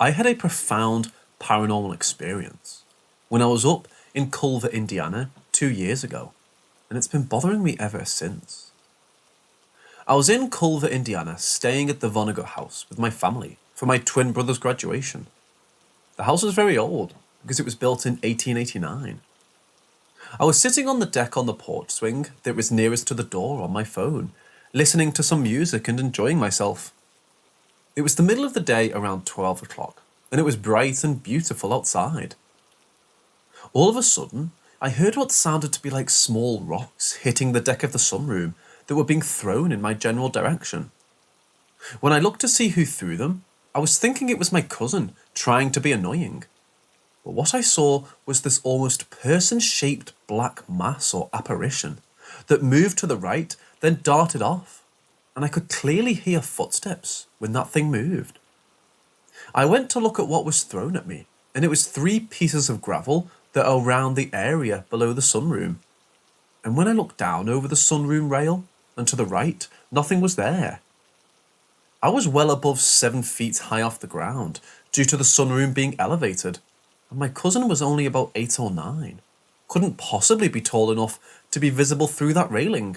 I had a profound paranormal experience when I was up in Culver, Indiana 2 years ago, and it's been bothering me ever since. I was in Culver, Indiana, staying at the Vonnegut house with my family for my twin brother's graduation. The house was very old because it was built in 1889. I was sitting on the deck on the porch swing that was nearest to the door on my phone, listening to some music and enjoying myself. It was the middle of the day around 12 o'clock, and it was bright and beautiful outside. All of a sudden, I heard what sounded to be like small rocks hitting the deck of the sunroom that were being thrown in my general direction. When I looked to see who threw them, I was thinking it was my cousin trying to be annoying. But what I saw was this almost person-shaped black mass or apparition that moved to the right, then darted off, and I could clearly hear footsteps when that thing moved. I went to look at what was thrown at me, and it was 3 pieces of gravel that are around the area below the sunroom. And when I looked down over the sunroom rail and to the right, nothing was there. I was well above 7 feet high off the ground due to the sunroom being elevated, and my cousin was only about 8 or 9. Couldn't possibly be tall enough to be visible through that railing.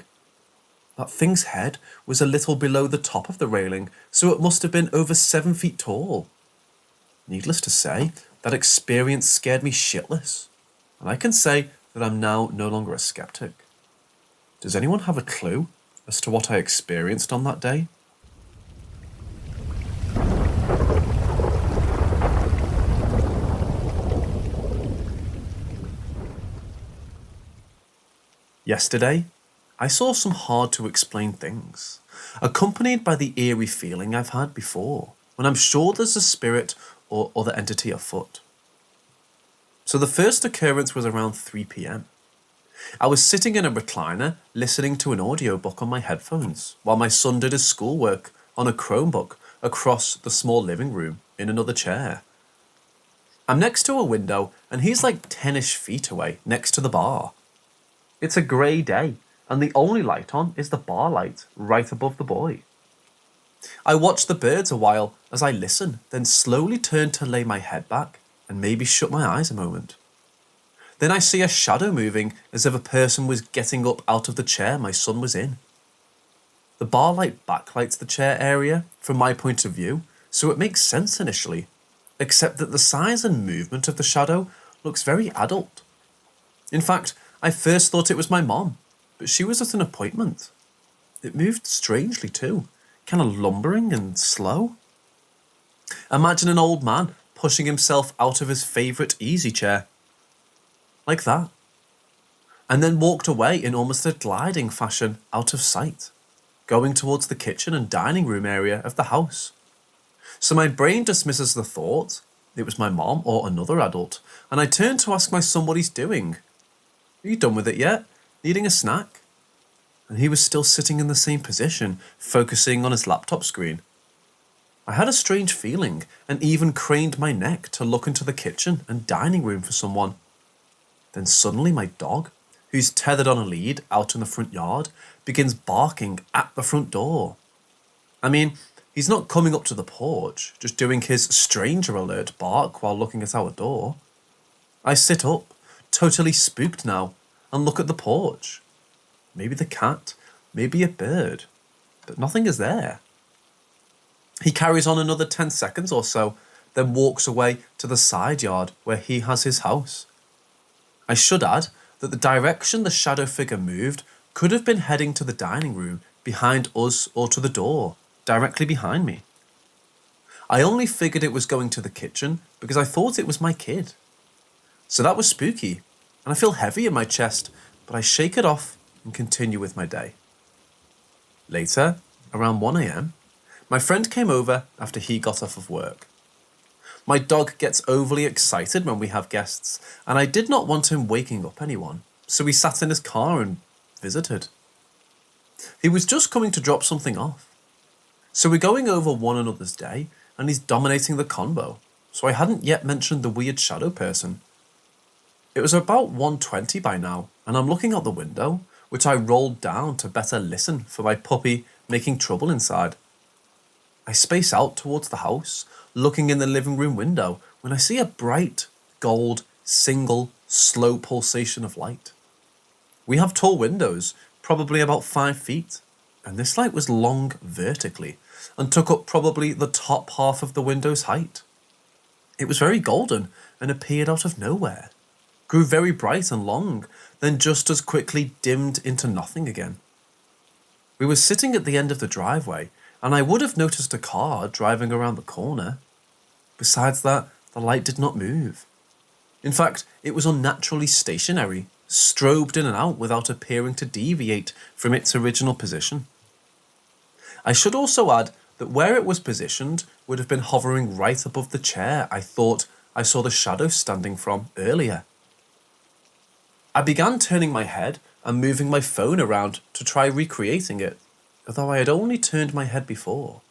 That thing's head was a little below the top of the railing, so it must have been over 7 feet tall. Needless to say, that experience scared me shitless, and I can say that I'm now no longer a skeptic. Does anyone have a clue as to what I experienced on that day? Yesterday, I saw some hard to explain things, accompanied by the eerie feeling I've had before, when I'm sure there's a spirit or other entity afoot. So the first occurrence was around 3 p.m. I was sitting in a recliner listening to an audiobook on my headphones while my son did his schoolwork on a Chromebook across the small living room in another chair. I'm next to a window and he's like 10-ish feet away next to the bar. It's a grey day and the only light on is the bar light right above the boy. I watch the birds a while as I listen, then slowly turn to lay my head back and maybe shut my eyes a moment. Then I see a shadow moving as if a person was getting up out of the chair my son was in. The bar light backlights the chair area from my point of view, so it makes sense initially, except that the size and movement of the shadow looks very adult. In fact, I first thought it was my mom, but she was at an appointment. It moved strangely too, kind of lumbering and slow. Imagine an old man pushing himself out of his favourite easy chair. Like that. And then walked away in almost a gliding fashion out of sight, going towards the kitchen and dining room area of the house. So my brain dismisses the thought it was my mom or another adult, and I turn to ask my son what he's doing. Are you done with it yet? Needing a snack? And he was still sitting in the same position, focusing on his laptop screen. I had a strange feeling and even craned my neck to look into the kitchen and dining room for someone. Then suddenly my dog, who's tethered on a lead out in the front yard, begins barking at the front door. I mean, he's not coming up to the porch, just doing his stranger alert bark while looking at our door. I sit up, totally spooked now, and look at the porch. Maybe the cat, maybe a bird, but nothing is there. He carries on another 10 seconds or so, then walks away to the side yard where he has his house. I should add that the direction the shadow figure moved could have been heading to the dining room behind us or to the door, directly behind me. I only figured it was going to the kitchen because I thought it was my kid. So that was spooky, and I feel heavy in my chest, but I shake it off and continue with my day. Later, around 1 a.m, my friend came over after he got off of work. My dog gets overly excited when we have guests, and I did not want him waking up anyone, so we sat in his car and visited. He was just coming to drop something off. So we're going over one another's day, and he's dominating the convo, so I hadn't yet mentioned the weird shadow person. It was about 1:20 by now, and I'm looking out the window, which I rolled down to better listen for my puppy making trouble inside. I I space out towards the house, looking in the living room window, when I see a bright, gold, single, slow pulsation of light. We have tall windows, probably about 5 feet, and this light was long vertically and took up probably the top half of the window's height. It was very golden and appeared out of nowhere, grew very bright and long, then just as quickly dimmed into nothing again. We were sitting at the end of the driveway, and I would have noticed a car driving around the corner. Besides that, the light did not move. In fact, it was unnaturally stationary, strobed in and out without appearing to deviate from its original position. I should also add that where it was positioned would have been hovering right above the chair I thought I saw the shadow standing from earlier. I began turning my head and moving my phone around to try recreating it, although I had only turned my head before.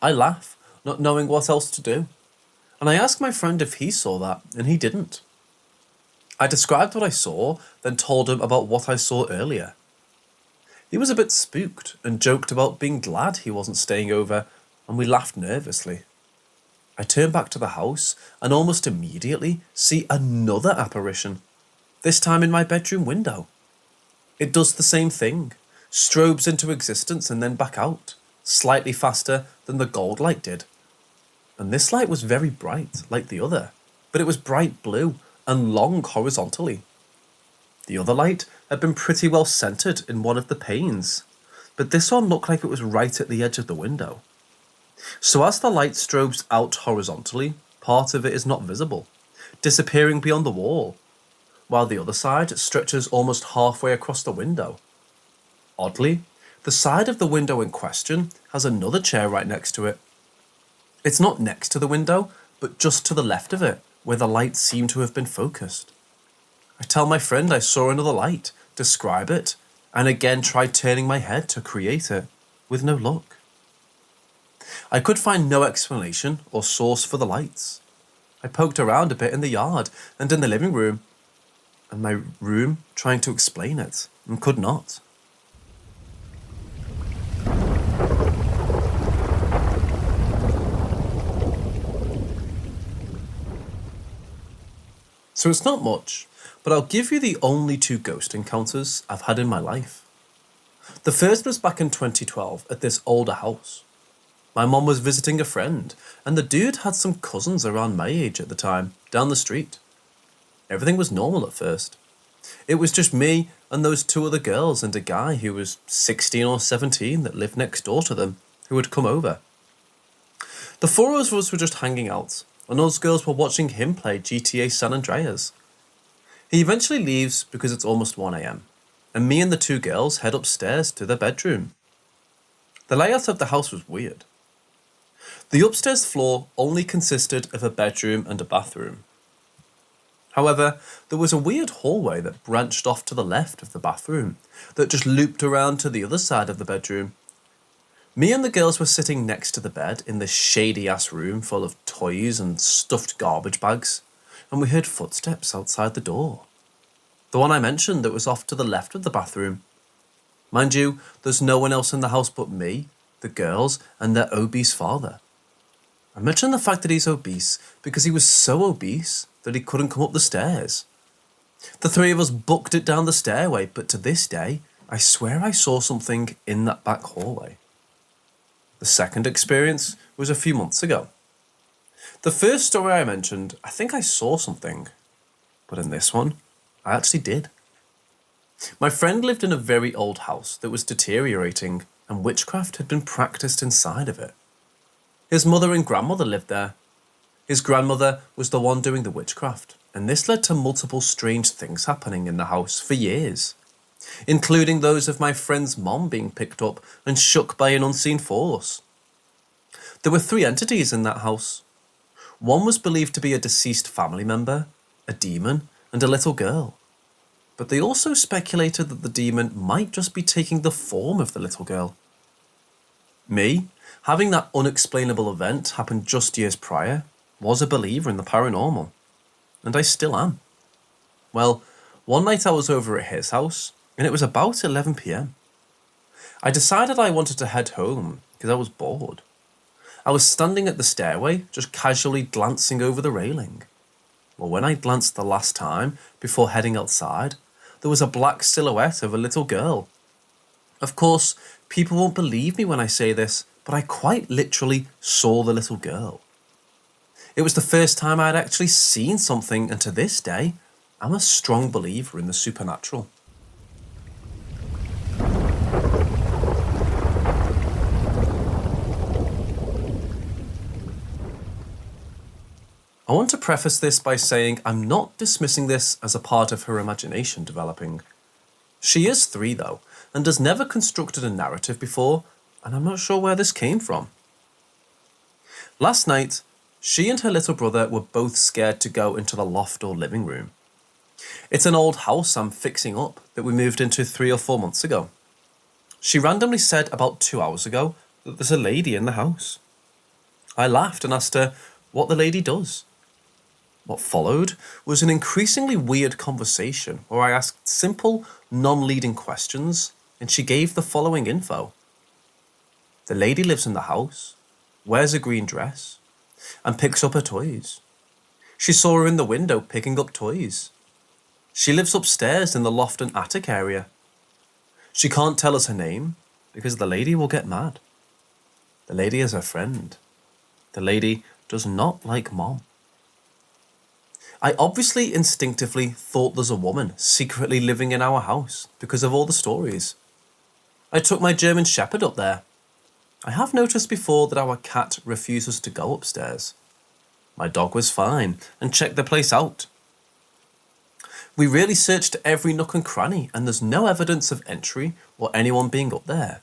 I laugh, not knowing what else to do, and I asked my friend if he saw that, and he didn't. I described what I saw, then told him about what I saw earlier. He was a bit spooked and joked about being glad he wasn't staying over, and we laughed nervously. I turn back to the house and almost immediately see another apparition, this time in my bedroom window. It does the same thing, strobes into existence and then back out, slightly faster than the gold light did. And this light was very bright, like the other, but it was bright blue and long horizontally. The other light had been pretty well centered in one of the panes, but this one looked like it was right at the edge of the window. So as the light strobes out horizontally, part of it is not visible, disappearing beyond the wall, while the other side stretches almost halfway across the window. Oddly, the side of the window in question has another chair right next to it. It's not next to the window, but just to the left of it, where the light seemed to have been focused. I tell my friend I saw another light, describe it, and again tried turning my head to create it, with no luck. I could find no explanation or source for the lights. I poked around a bit in the yard and in the living room, and my room trying to explain it, and could not. So it's not much, but I'll give you the only 2 ghost encounters I've had in my life. The first was back in 2012 at this older house. My mom was visiting a friend, and the dude had some cousins around my age at the time, down the street. Everything was normal at first. It was just me and those 2 other girls and a guy who was 16 or 17 that lived next door to them, who had come over. The 4 of us were just hanging out, and those girls were watching him play GTA San Andreas. He eventually leaves because it's almost 1 a.m, and me and the 2 girls head upstairs to their bedroom. The layout of the house was weird. The upstairs floor only consisted of a bedroom and a bathroom. However, there was a weird hallway that branched off to the left of the bathroom, that just looped around to the other side of the bedroom. Me and the girls were sitting next to the bed in this shady-ass room full of toys and stuffed garbage bags, and we heard footsteps outside the door. The one I mentioned that was off to the left of the bathroom. Mind you, there's no one else in the house but me, the girls, and their obese father. I mentioned the fact that he's obese because he was so obese that he couldn't come up the stairs. The 3 of us booked it down the stairway, but to this day, I swear I saw something in that back hallway. The second experience was a few months ago. The first story I mentioned, I think I saw something, but in this one, I actually did. My friend lived in a very old house that was deteriorating, and witchcraft had been practiced inside of it. His mother and grandmother lived there. His grandmother was the one doing the witchcraft, and this led to multiple strange things happening in the house for years, including those of my friend's mom being picked up and shook by an unseen force. There were 3 entities in that house. One was believed to be a deceased family member, a demon, and a little girl. But they also speculated that the demon might just be taking the form of the little girl. Me, having that unexplainable event happen just years prior, was a believer in the paranormal. And I still am. Well, one night I was over at his house, and it was about 11 p.m. I decided I wanted to head home because I was bored. I was standing at the stairway, just casually glancing over the railing. Well, when I glanced the last time, before heading outside, there was a black silhouette of a little girl. Of course, people won't believe me when I say this, but I quite literally saw the little girl. It was the first time I had actually seen something, and to this day, I'm a strong believer in the supernatural. I want to preface this by saying I'm not dismissing this as a part of her imagination developing. She is 3 though, and has never constructed a narrative before, and I'm not sure where this came from. Last night, she and her little brother were both scared to go into the loft or living room. It's an old house I'm fixing up that we moved into 3 or 4 months ago. She randomly said about 2 hours ago that there's a lady in the house. I laughed and asked her what the lady does. What followed was an increasingly weird conversation where I asked simple, non-leading questions, and she gave the following info. The lady lives in the house, wears a green dress, and picks up her toys. She saw her in the window picking up toys. She lives upstairs in the loft and attic area. She can't tell us her name because the lady will get mad. The lady is her friend. The lady does not like Mom. I obviously instinctively thought there's a woman secretly living in our house because of all the stories. I took my German Shepherd up there. I have noticed before that our cat refuses to go upstairs. My dog was fine and checked the place out. We really searched every nook and cranny and there's no evidence of entry or anyone being up there.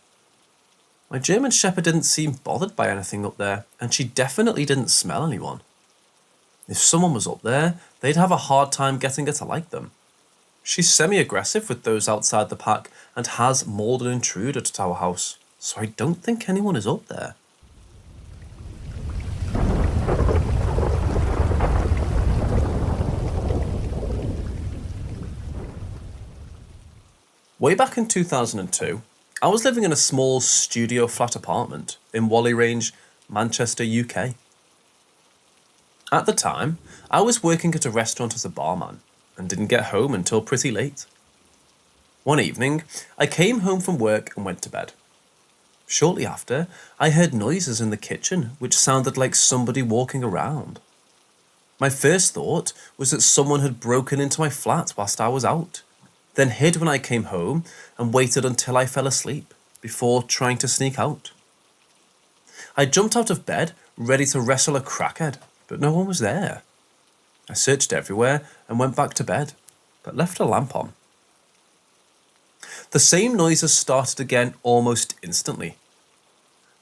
My German Shepherd didn't seem bothered by anything up there, and she definitely didn't smell anyone. If someone was up there, they'd have a hard time getting her to like them. She's semi-aggressive with those outside the pack and has mauled an intruder to our house, so I don't think anyone is up there. Way back in 2002, I was living in a small studio flat apartment in Whalley Range, Manchester, UK. At the time, I was working at a restaurant as a barman and didn't get home until pretty late. One evening, I came home from work and went to bed. Shortly after, I heard noises in the kitchen which sounded like somebody walking around. My first thought was that someone had broken into my flat whilst I was out, then hid when I came home and waited until I fell asleep before trying to sneak out. I jumped out of bed, ready to wrestle a crackhead, but no one was there. I searched everywhere and went back to bed, but left a lamp on. The same noises started again almost instantly.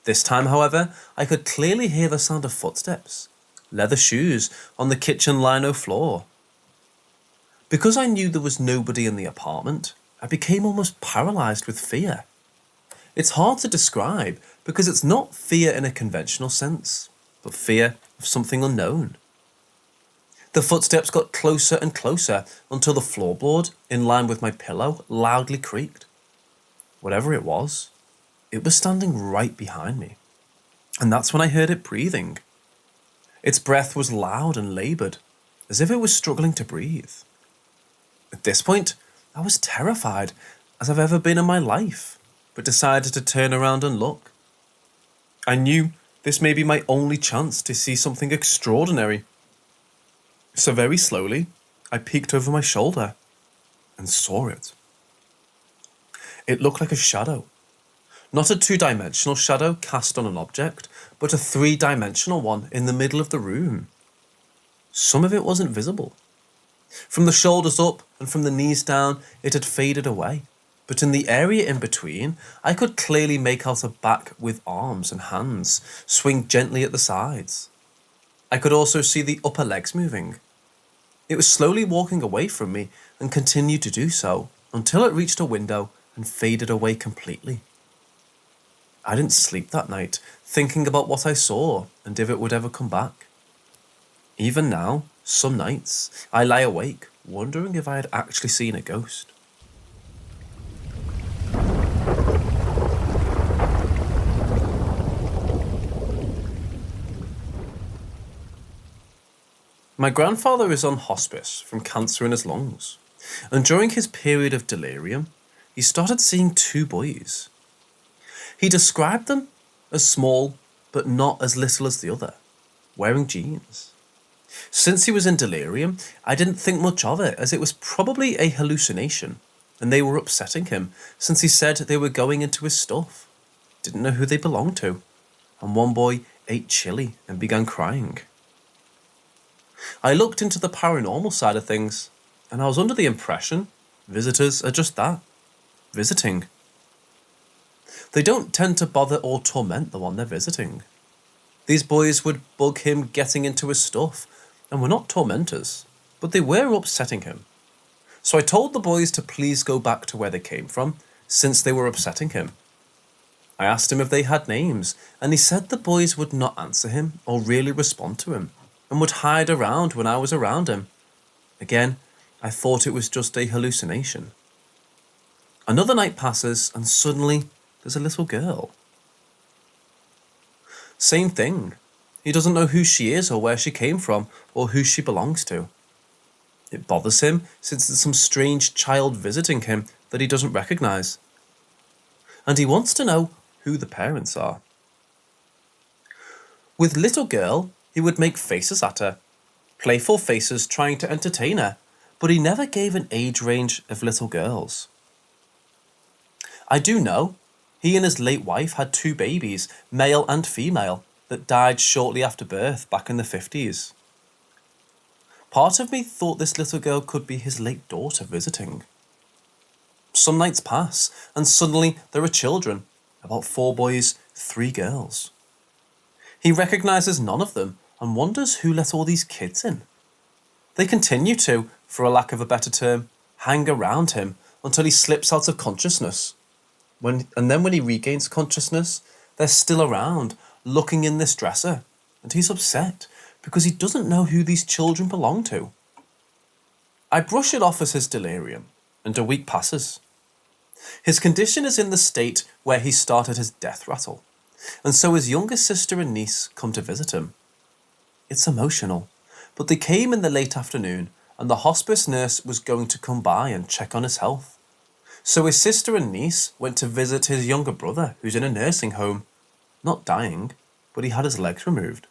This time, however, I could clearly hear the sound of footsteps, leather shoes on the kitchen lino floor. Because I knew there was nobody in the apartment, I became almost paralysed with fear. It's hard to describe because it's not fear in a conventional sense, but fear of something unknown. The footsteps got closer and closer until the floorboard, in line with my pillow, loudly creaked. Whatever it was standing right behind me. And that's when I heard it breathing. Its breath was loud and laboured, as if it was struggling to breathe. At this point, I was terrified as I've ever been in my life, but decided to turn around and look. I knew this may be my only chance to see something extraordinary. So very slowly, I peeked over my shoulder and saw it. It looked like a shadow. Not a 2-dimensional shadow cast on an object, but a 3-dimensional one in the middle of the room. Some of it wasn't visible. From the shoulders up and from the knees down, it had faded away. But in the area in between, I could clearly make out a back with arms and hands swing gently at the sides. I could also see the upper legs moving. It was slowly walking away from me and continued to do so until it reached a window and faded away completely. I didn't sleep that night, thinking about what I saw and if it would ever come back. Even now, some nights, I lie awake, wondering if I had actually seen a ghost. My grandfather is on hospice from cancer in his lungs, and during his period of delirium, he started seeing two boys. He described them as small, but not as little as the other, wearing jeans. Since he was in delirium, I didn't think much of it, as it was probably a hallucination, and they were upsetting him since he said they were going into his stuff. Didn't know who they belonged to, and one boy ate chili and began crying. I looked into the paranormal side of things, and I was under the impression visitors are just that, visiting. They don't tend to bother or torment the one they're visiting. These boys would bug him getting into his stuff, and were not tormentors, but they were upsetting him. So I told the boys to please go back to where they came from, since they were upsetting him. I asked him if they had names, and he said the boys would not answer him or really respond to him, and would hide around when I was around him. Again, I thought it was just a hallucination. Another night passes, and suddenly there's a little girl. Same thing. He doesn't know who she is or where she came from or who she belongs to. It bothers him since it's some strange child visiting him that he doesn't recognize. And he wants to know who the parents are. With little girl, he would make faces at her, playful faces trying to entertain her, but he never gave an age range of little girls. I do know he and his late wife had two babies, male and female, that died shortly after birth back in the 50s. Part of me thought this little girl could be his late daughter visiting. Some nights pass, and suddenly there are children, about 4 boys, 3 girls. He recognizes none of them and wonders who let all these kids in. They continue to, for a lack of a better term, hang around him until he slips out of consciousness. And then when he regains consciousness, they're still around, looking in this dresser, and he's upset because he doesn't know who these children belong to. I brush it off as his delirium, and a week passes. His condition is in the state where he started his death rattle, and so his younger sister and niece come to visit him. It's emotional, but they came in the late afternoon, and the hospice nurse was going to come by and check on his health. So his sister and niece went to visit his younger brother, who's in a nursing home, not dying, but he had his legs removed.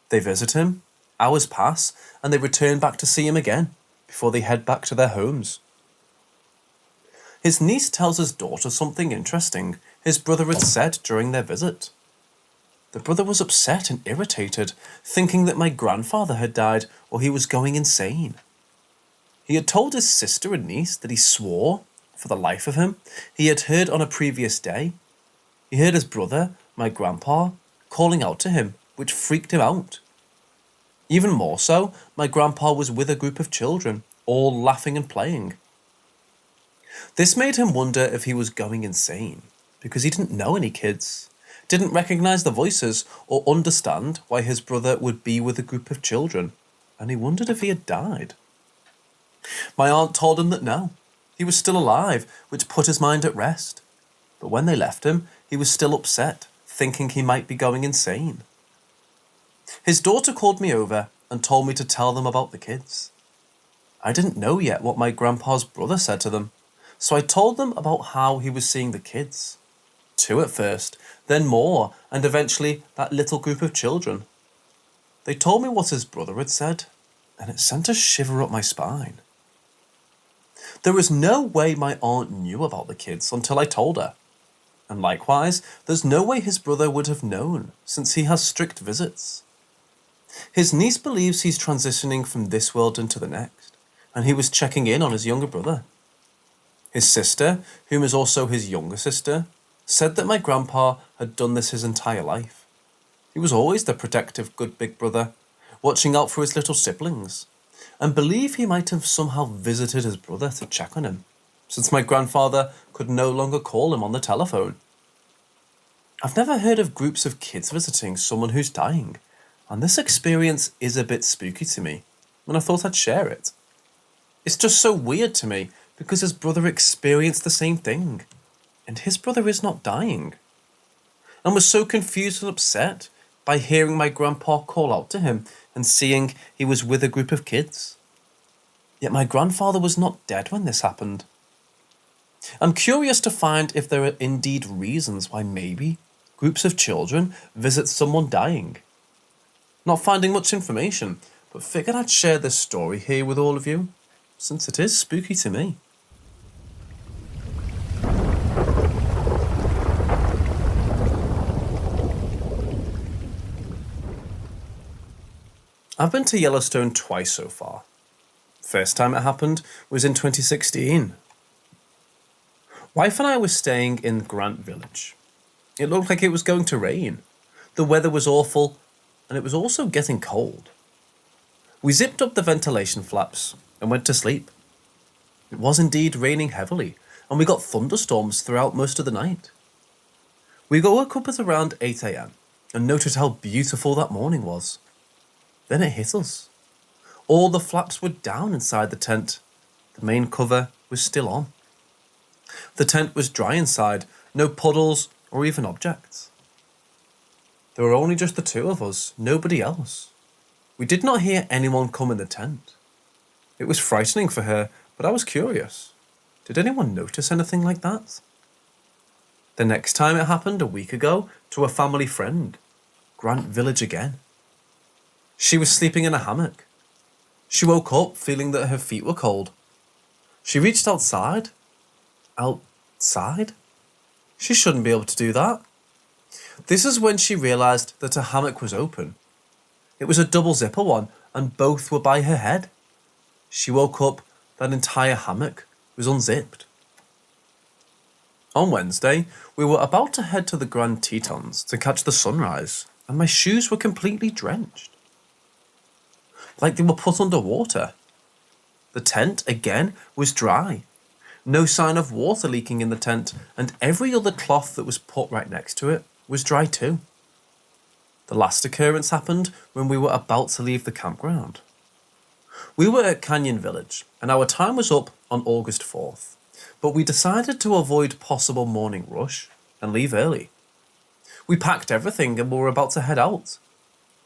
They visit him, hours pass, and they return back to see him again, before they head back to their homes. His niece tells his daughter something interesting his brother had said during their visit. The brother was upset and irritated, thinking that my grandfather had died or he was going insane. He had told his sister and niece that he swore, for the life of him, he had heard on a previous day. He heard his brother, my grandpa, calling out to him, which freaked him out. Even more so, my grandpa was with a group of children, all laughing and playing. This made him wonder if he was going insane, because he didn't know any kids, didn't recognize the voices, or understand why his brother would be with a group of children, and he wondered if he had died. My aunt told him that no, he was still alive, which put his mind at rest. But when they left him, he was still upset, thinking he might be going insane. His daughter called me over and told me to tell them about the kids. I didn't know yet what my grandpa's brother said to them, so I told them about how he was seeing the kids. 2 at first, then more, and eventually that little group of children. They told me what his brother had said, and it sent a shiver up my spine. There was no way my aunt knew about the kids until I told her. And likewise, there's no way his brother would have known, since he has strict visits. His niece believes he's transitioning from this world into the next, and he was checking in on his younger brother. His sister, whom is also his younger sister, said that my grandpa had done this his entire life. He was always the protective good big brother, watching out for his little siblings, and believe he might have somehow visited his brother to check on him, since my grandfather could no longer call him on the telephone. I've never heard of groups of kids visiting someone who's dying, and this experience is a bit spooky to me, and I thought I'd share it. It's just so weird to me, because his brother experienced the same thing, and his brother is not dying, and was so confused and upset by hearing my grandpa call out to him and seeing he was with a group of kids. Yet my grandfather was not dead when this happened. I'm curious to find if there are indeed reasons why maybe groups of children visit someone dying. Not finding much information, but figured I'd share this story here with all of you, since it is spooky to me. I've been to Yellowstone twice so far. First time it happened was in 2016. Wife and I were staying in Grant Village. It looked like it was going to rain. The weather was awful, and it was also getting cold. We zipped up the ventilation flaps and went to sleep. It was indeed raining heavily, and we got thunderstorms throughout most of the night. We woke up at around 8 a.m. and noted how beautiful that morning was. Then it hit us. All the flaps were down inside the tent. The main cover was still on. The tent was dry inside, no puddles or even objects. There were only just the two of us, nobody else. We did not hear anyone come in the tent. It was frightening for her, but I was curious. Did anyone notice anything like that? The next time it happened a week ago to a family friend, Grant Village again. She was sleeping in a hammock. She woke up feeling that her feet were cold. She reached outside. Outside? She shouldn't be able to do that. This is when she realised that her hammock was open. It was a double zipper one, and both were by her head. She woke up, that entire hammock was unzipped. On Wednesday, we were about to head to the Grand Tetons to catch the sunrise, and my shoes were completely drenched. Like they were put under water. The tent, again, was dry. No sign of water leaking in the tent, and every other cloth that was put right next to it was dry too. The last occurrence happened when we were about to leave the campground. We were at Canyon Village, and our time was up on August 4th, but we decided to avoid possible morning rush and leave early. We packed everything and we were about to head out.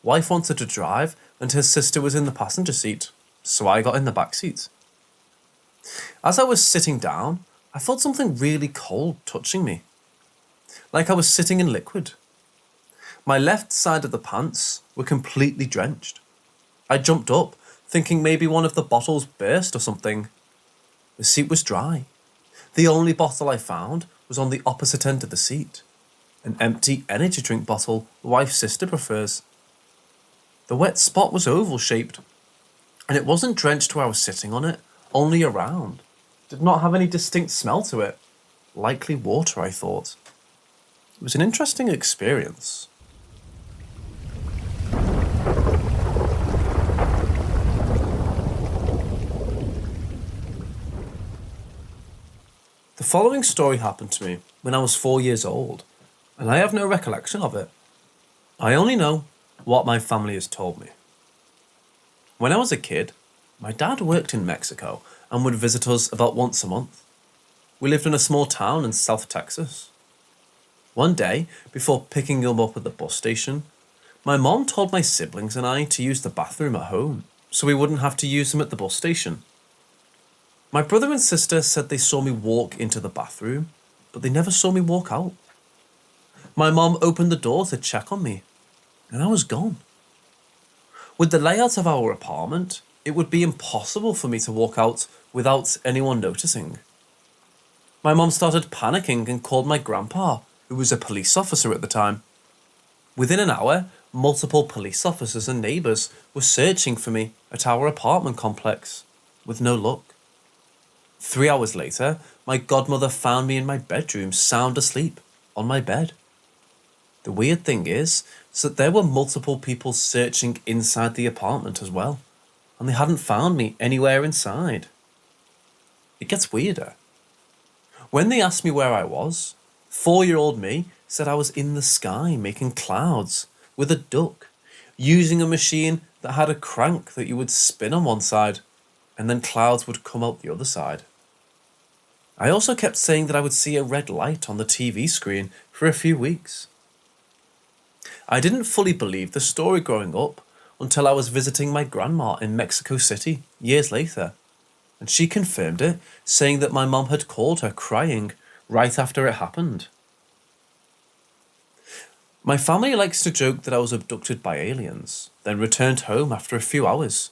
Wife wanted to drive, and her sister was in the passenger seat, so I got in the back seat. As I was sitting down, I felt something really cold touching me, like I was sitting in liquid. My left side of the pants were completely drenched. I jumped up, thinking maybe one of the bottles burst or something. The seat was dry. The only bottle I found was on the opposite end of the seat, an empty energy drink bottle wife's sister prefers. The wet spot was oval-shaped, and it wasn't drenched where I was sitting on it, only around. Did not have any distinct smell to it. Likely water, I thought. It was an interesting experience. The following story happened to me when I was 4 years old, and I have no recollection of it. I only know what my family has told me. When I was a kid, my dad worked in Mexico and would visit us about once a month. We lived in a small town in South Texas. One day, before picking him up at the bus station, my mom told my siblings and I to use the bathroom at home so we wouldn't have to use them at the bus station. My brother and sister said they saw me walk into the bathroom, but they never saw me walk out. My mom opened the door to check on me, and I was gone. With the layout of our apartment, it would be impossible for me to walk out without anyone noticing. My mom started panicking and called my grandpa, who was a police officer at the time. Within an hour, multiple police officers and neighbours were searching for me at our apartment complex, with no luck. 3 hours later, my godmother found me in my bedroom, sound asleep, on my bed. The weird thing is that there were multiple people searching inside the apartment as well, and they hadn't found me anywhere inside. It gets weirder. When they asked me where I was, 4-year-old me said I was in the sky making clouds with a duck, using a machine that had a crank that you would spin on one side, and then clouds would come out the other side. I also kept saying that I would see a red light on the TV screen for a few weeks. I didn't fully believe the story growing up until I was visiting my grandma in Mexico City years later, and she confirmed it, saying that my mum had called her crying right after it happened. My family likes to joke that I was abducted by aliens, then returned home after a few hours.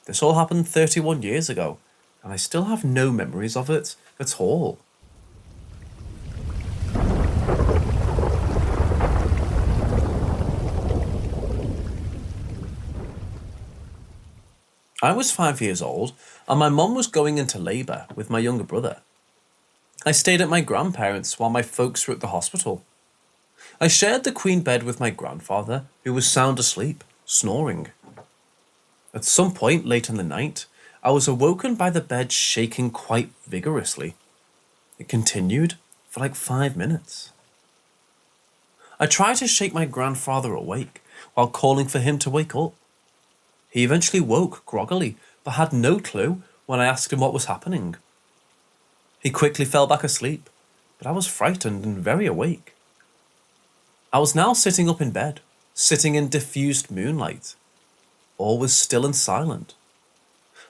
This all happened 31 years ago, and I still have no memories of it at all. I was 5 years old, and my mum was going into labour with my younger brother. I stayed at my grandparents' while my folks were at the hospital. I shared the queen bed with my grandfather, who was sound asleep, snoring. At some point late in the night, I was awoken by the bed shaking quite vigorously. It continued for like 5 minutes. I tried to shake my grandfather awake while calling for him to wake up. He eventually woke groggily, but had no clue when I asked him what was happening. He quickly fell back asleep, but I was frightened and very awake. I was now sitting up in bed, sitting in diffused moonlight. All was still and silent.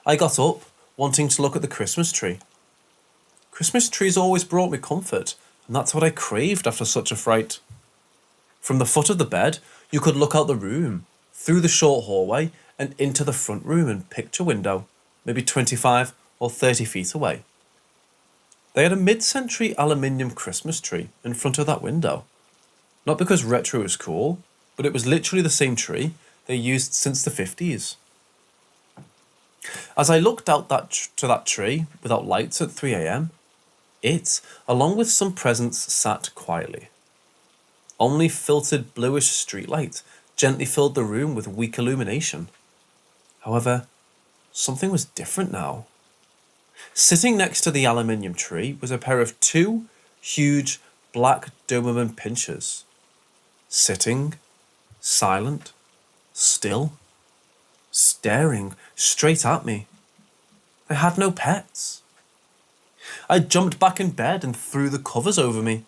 I got up, wanting to look at the Christmas tree. Christmas trees always brought me comfort, and that's what I craved after such a fright. From the foot of the bed, you could look out the room, through the short hallway, and into the front room and picture window, maybe 25 or 30 feet away. They had a mid-century aluminium Christmas tree in front of that window. Not because retro is cool, but it was literally the same tree they used since the 50s. As I looked out to that tree without lights at 3 a.m, it, along with some presents, sat quietly. Only filtered bluish streetlight gently filled the room with weak illumination. However, something was different now. Sitting next to the aluminium tree was a pair of two huge black Doberman pinschers. Sitting, silent, still, staring straight at me. They had no pets. I jumped back in bed and threw the covers over me.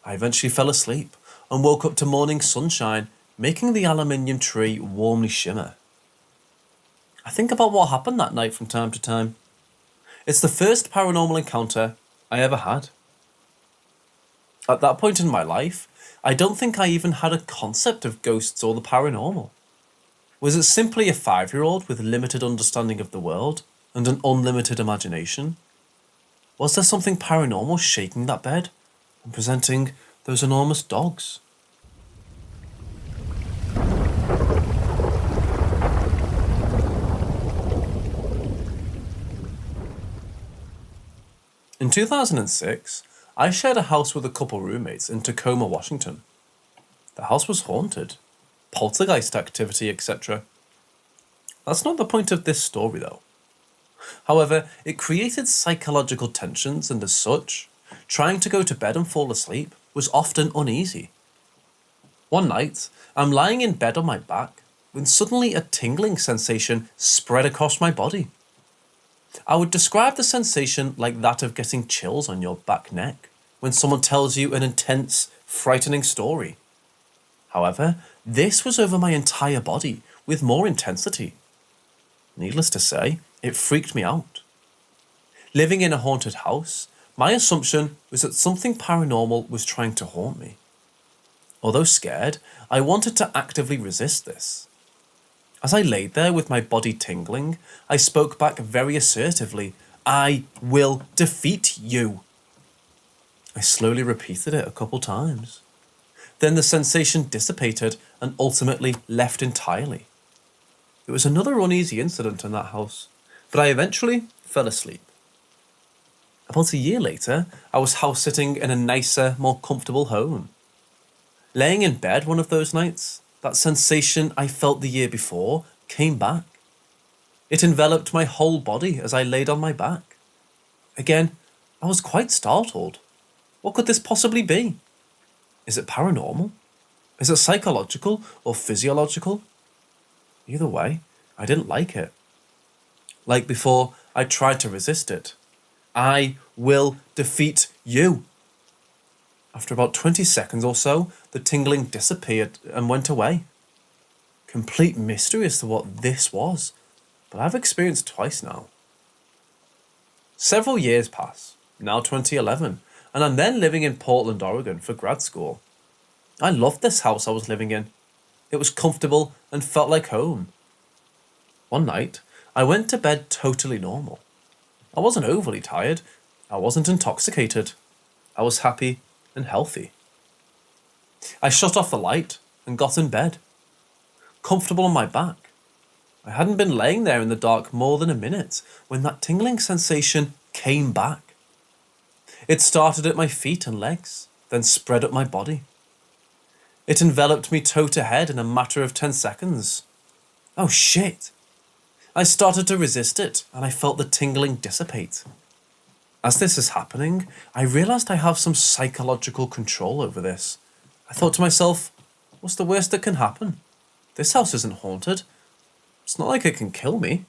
I eventually fell asleep and woke up to morning sunshine, making the aluminium tree warmly shimmer. I think about what happened that night from time to time. It's the first paranormal encounter I ever had. At that point in my life, I don't think I even had a concept of ghosts or the paranormal. Was it simply a 5-year-old with limited understanding of the world and an unlimited imagination? Was there something paranormal shaking that bed and presenting those enormous dogs? In 2006, I shared a house with a couple roommates in Tacoma, Washington. The house was haunted, poltergeist activity, etc. That's not the point of this story though. However, it created psychological tensions, and as such, trying to go to bed and fall asleep was often uneasy. One night, I'm lying in bed on my back when suddenly a tingling sensation spread across my body. I would describe the sensation like that of getting chills on your back neck when someone tells you an intense, frightening story. However, this was over my entire body with more intensity. Needless to say, it freaked me out. Living in a haunted house, my assumption was that something paranormal was trying to haunt me. Although scared, I wanted to actively resist this. As I laid there with my body tingling, I spoke back very assertively, "I will defeat you." I slowly repeated it a couple times. Then the sensation dissipated and ultimately left entirely. It was another uneasy incident in that house, but I eventually fell asleep. About a year later, I was house sitting in a nicer, more comfortable home. Laying in bed one of those nights, that sensation I felt the year before came back. It enveloped my whole body as I laid on my back. Again, I was quite startled. What could this possibly be? Is it paranormal? Is it psychological or physiological? Either way, I didn't like it. Like before, I tried to resist it. "I will defeat you." After about 20 seconds or so, the tingling disappeared and went away. Complete mystery as to what this was, but I've experienced twice now. Several years pass, now 2011, and I'm then living in Portland, Oregon for grad school. I loved this house I was living in. It was comfortable and felt like home. One night, I went to bed totally normal. I wasn't overly tired. I wasn't intoxicated. I was happy and healthy. I shut off the light and got in bed, comfortable on my back. I hadn't been laying there in the dark more than a minute when that tingling sensation came back. It started at my feet and legs, then spread up my body. It enveloped me toe to head in a matter of 10 seconds. Oh shit! I started to resist it and I felt the tingling dissipate. As this is happening, I realized I have some psychological control over this. I thought to myself, what's the worst that can happen? This house isn't haunted. It's not like it can kill me.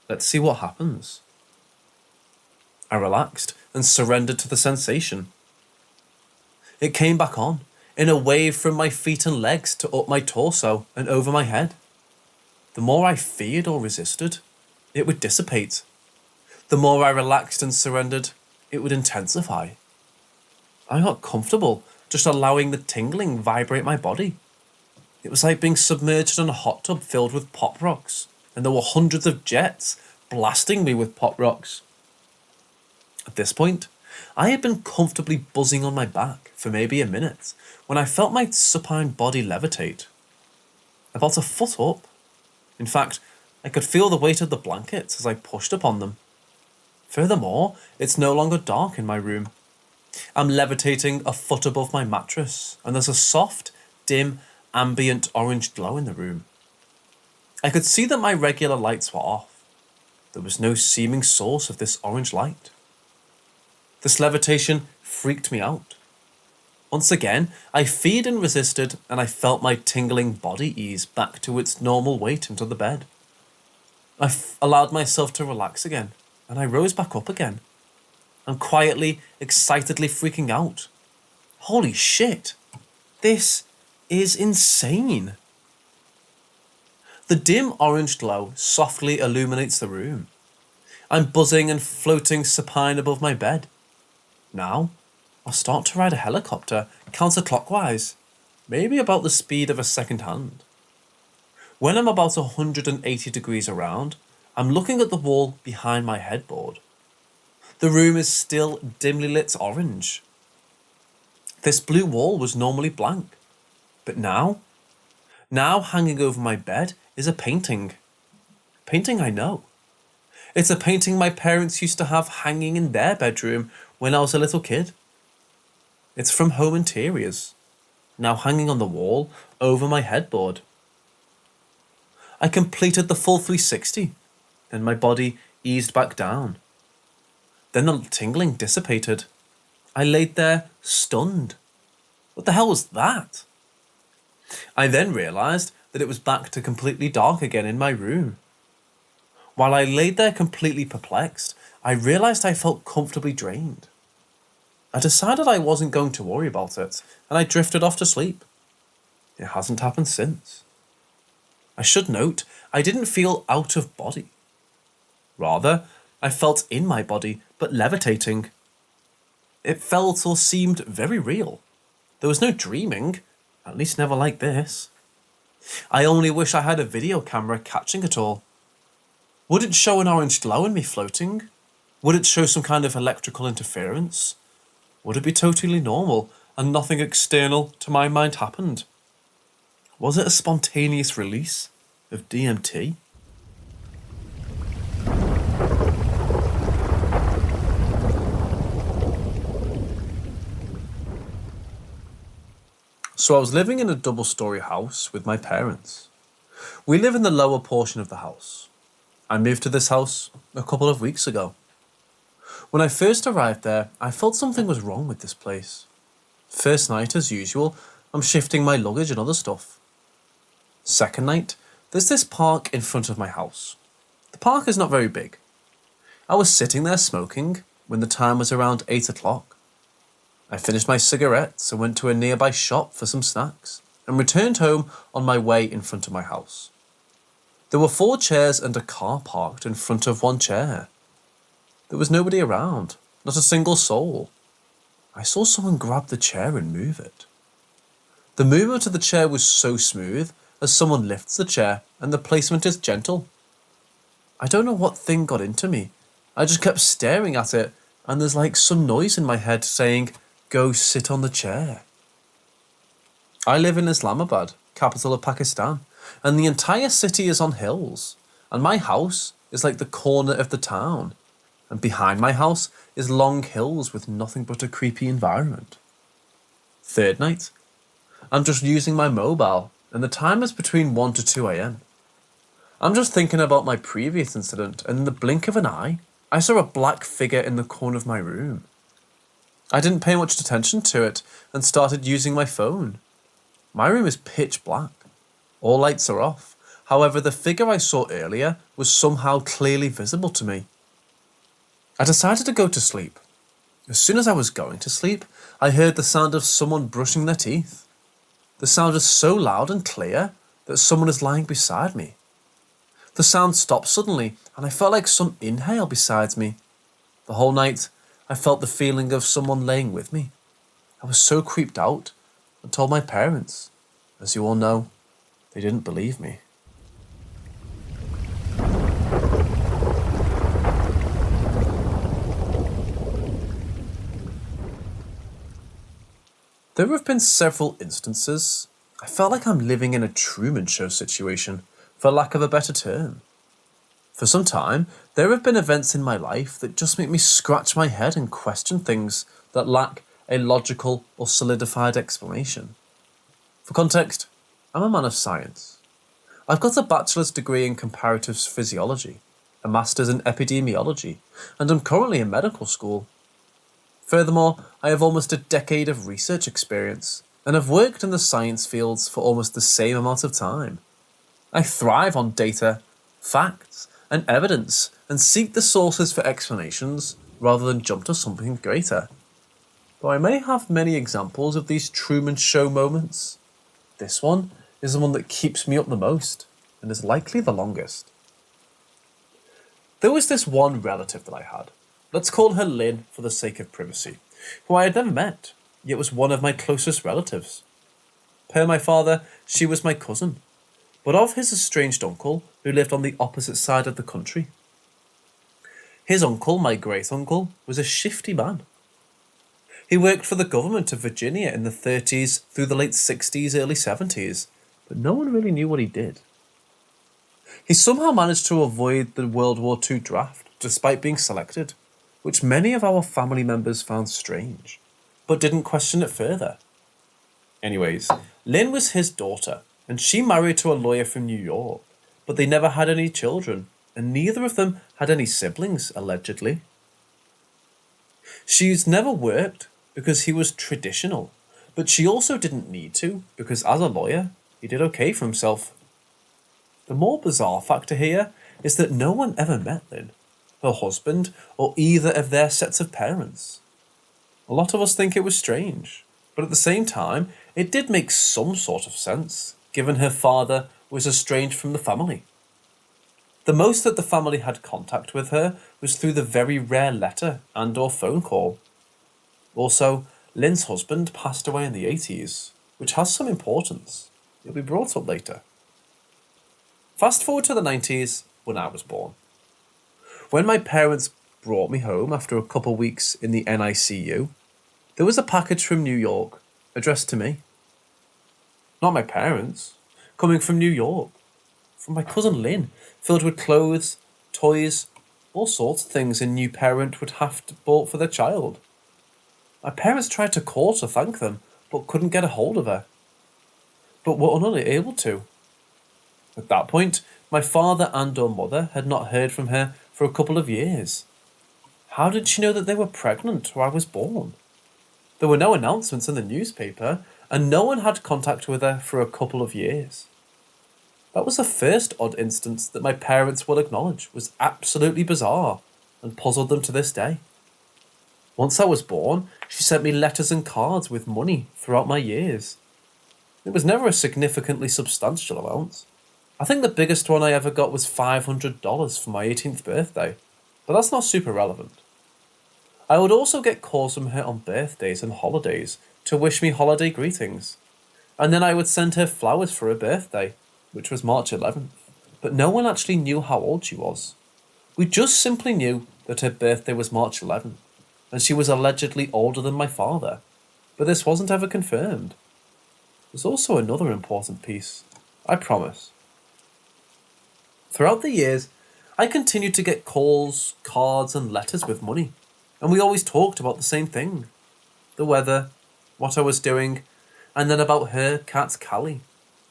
Let's see what happens. I relaxed and surrendered to the sensation. It came back on, in a wave from my feet and legs to up my torso and over my head. The more I feared or resisted, it would dissipate. The more I relaxed and surrendered, it would intensify. I got comfortable just allowing the tingling vibrate my body. It was like being submerged in a hot tub filled with pop rocks, and there were hundreds of jets blasting me with pop rocks. At this point, I had been comfortably buzzing on my back for maybe a minute when I felt my supine body levitate. About a foot up. In fact, I could feel the weight of the blankets as I pushed upon them. Furthermore, it's no longer dark in my room. I'm levitating a foot above my mattress, and there's a soft, dim, ambient orange glow in the room. I could see that my regular lights were off. There was no seeming source of this orange light. This levitation freaked me out. Once again, I feared and resisted, and I felt my tingling body ease back to its normal weight into the bed. I allowed myself to relax again, and I rose back up again. I'm quietly, excitedly freaking out. Holy shit! This is insane. The dim orange glow softly illuminates the room. I'm buzzing and floating supine above my bed. Now, I'll start to ride a helicopter counterclockwise, maybe about the speed of a second hand. When I'm about 180 degrees around, I'm looking at the wall behind my headboard. The room is still dimly lit orange. This blue wall was normally blank, but now hanging over my bed is a painting. Painting I know. It's a painting my parents used to have hanging in their bedroom when I was a little kid. It's from Home Interiors, now hanging on the wall over my headboard. I completed the full 360, then my body eased back down. Then the tingling dissipated. I laid there stunned. What the hell was that? I then realised that it was back to completely dark again in my room. While I laid there completely perplexed, I realised I felt comfortably drained. I decided I wasn't going to worry about it, and I drifted off to sleep. It hasn't happened since. I should note, I didn't feel out of body. Rather, I felt in my body, but levitating. It felt or seemed very real. There was no dreaming, at least never like this. I only wish I had a video camera catching it all. Would it show an orange glow in me floating? Would it show some kind of electrical interference? Would it be totally normal and nothing external to my mind happened? Was it a spontaneous release of DMT? So I was living in a double-storey house with my parents. We live in the lower portion of the house. I moved to this house a couple of weeks ago. When I first arrived there, I felt something was wrong with this place. First night, as usual, I'm shifting my luggage and other stuff. Second night, there's this park in front of my house. The park is not very big. I was sitting there smoking when the time was around 8 o'clock. I finished my cigarettes and went to a nearby shop for some snacks and returned home on my way in front of my house. There were 4 chairs and a car parked in front of one chair. There was nobody around, not a single soul. I saw someone grab the chair and move it. The movement of the chair was so smooth as someone lifts the chair and the placement is gentle. I don't know what thing got into me. I just kept staring at it and there's like some noise in my head saying, "Go sit on the chair." I live in Islamabad, capital of Pakistan, and the entire city is on hills, and my house is like the corner of the town, and behind my house is long hills with nothing but a creepy environment. Third night, I'm just using my mobile, and the time is between 1 to 2 a.m. I'm just thinking about my previous incident, and in the blink of an eye, I saw a black figure in the corner of my room. I didn't pay much attention to it and started using my phone. My room is pitch black. All lights are off. However, the figure I saw earlier was somehow clearly visible to me. I decided to go to sleep. As soon as I was going to sleep, I heard the sound of someone brushing their teeth. The sound is so loud and clear that someone is lying beside me. The sound stopped suddenly, and I felt like some inhale beside me. The whole night, I felt the feeling of someone laying with me. I was so creeped out and told my parents. As you all know, they didn't believe me. There have been several instances. I felt like I'm living in a Truman Show situation, for lack of a better term. For some time, there have been events in my life that just make me scratch my head and question things that lack a logical or solidified explanation. For context, I'm a man of science. I've got a bachelor's degree in comparative physiology, a master's in epidemiology, and I'm currently in medical school. Furthermore, I have almost a decade of research experience, and have worked in the science fields for almost the same amount of time. I thrive on data, facts, and evidence, and seek the sources for explanations rather than jump to something greater. Though I may have many examples of these Truman Show moments, this one is the one that keeps me up the most, and is likely the longest. There was this one relative that I had. Let's call her Lynn for the sake of privacy, who I had never met, yet was one of my closest relatives. Per my father, she was my cousin, but of his estranged uncle who lived on the opposite side of the country. His uncle, my great-uncle, was a shifty man. He worked for the government of Virginia in the 30s through the late 60s, early 70s, but no one really knew what he did. He somehow managed to avoid the World War II draft despite being selected, which many of our family members found strange, but didn't question it further. Anyways, Lynn was his daughter, and she married to a lawyer from New York, but they never had any children, and neither of them had any siblings, allegedly. She's never worked because he was traditional, but she also didn't need to because as a lawyer, he did okay for himself. The more bizarre factor here is that no one ever met Lynn, her husband, or either of their sets of parents. A lot of us think it was strange, but at the same time, it did make some sort of sense, given her father was estranged from the family. The most that the family had contact with her was through the very rare letter and or phone call. Also, Lynn's husband passed away in the 80s, which has some importance. It'll be brought up later. Fast forward to the 90s, when I was born. When my parents brought me home after a couple weeks in the NICU, there was a package from New York addressed to me. Not my parents, coming from New York, from my cousin Lynn, filled with clothes, toys, all sorts of things a new parent would have to bought for their child. My parents tried to call to thank them, but couldn't get a hold of her, but were unable to. At that point, my father and or mother had not heard from her for a couple of years. How did she know that they were pregnant or I was born? There were no announcements in the newspaper, and no one had contact with her for a couple of years. That was the first odd instance that my parents will acknowledge was absolutely bizarre and puzzled them to this day. Once I was born, she sent me letters and cards with money throughout my years. It was never a significantly substantial amount. I think the biggest one I ever got was $500 for my 18th birthday, but that's not super relevant. I would also get calls from her on birthdays and holidays to wish me holiday greetings, and then I would send her flowers for her birthday, which was March 11th, but no one actually knew how old she was. We just simply knew that her birthday was March 11th, and she was allegedly older than my father, but this wasn't ever confirmed. There's also another important piece, I promise. Throughout the years, I continued to get calls, cards, and letters with money, and we always talked about the same thing: the weather, what I was doing, and then about her cat Callie,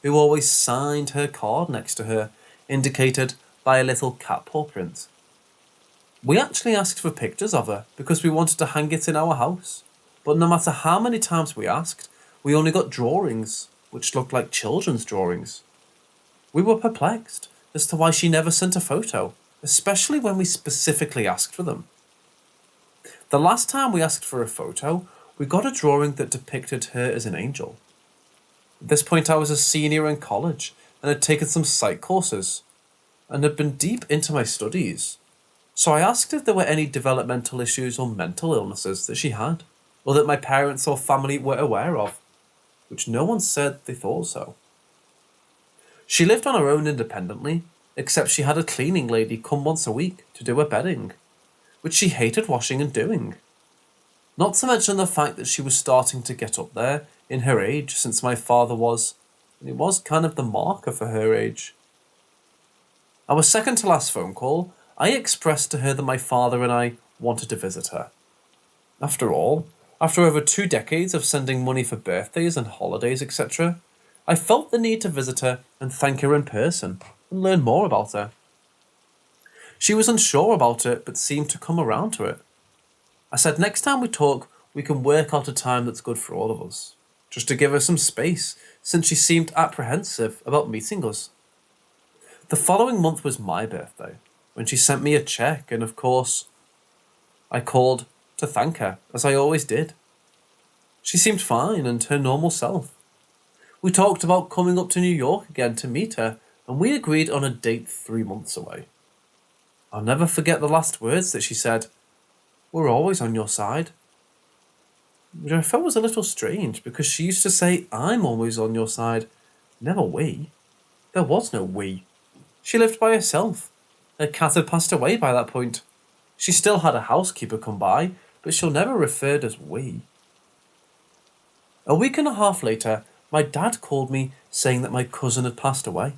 who always signed her card next to her, indicated by a little cat paw print. We actually asked for pictures of her because we wanted to hang it in our house, but no matter how many times we asked, we only got drawings, which looked like children's drawings. We were perplexed as to why she never sent a photo, especially when we specifically asked for them. The last time we asked for a photo, we got a drawing that depicted her as an angel. At this point, I was a senior in college and had taken some psych courses and had been deep into my studies. So I asked if there were any developmental issues or mental illnesses that she had, or that my parents or family were aware of, which no one said they thought so. She lived on her own independently, except she had a cleaning lady come once a week to do her bedding, which she hated washing and doing. Not to mention the fact that she was starting to get up there in her age, since my father was, and it was kind of the marker for her age. Our second to last phone call, I expressed to her that my father and I wanted to visit her. After all, after over 2 decades of sending money for birthdays and holidays, etc., I felt the need to visit her and thank her in person and learn more about her. She was unsure about it, but seemed to come around to it. I said next time we talk, we can work out a time that's good for all of us, just to give her some space, since she seemed apprehensive about meeting us. The following month was my birthday, when she sent me a check, and of course, I called to thank her, as I always did. She seemed fine and her normal self. We talked about coming up to New York again to meet her, and we agreed on a date 3 months away. I'll never forget the last words that she said: "We're always on your side." Which I felt was a little strange, because she used to say, "I'm always on your side," never "we." There was no "we." She lived by herself. Her cat had passed away by that point. She still had a housekeeper come by, but she'll never referred as "we." A week and a half later, my dad called me saying that my cousin had passed away.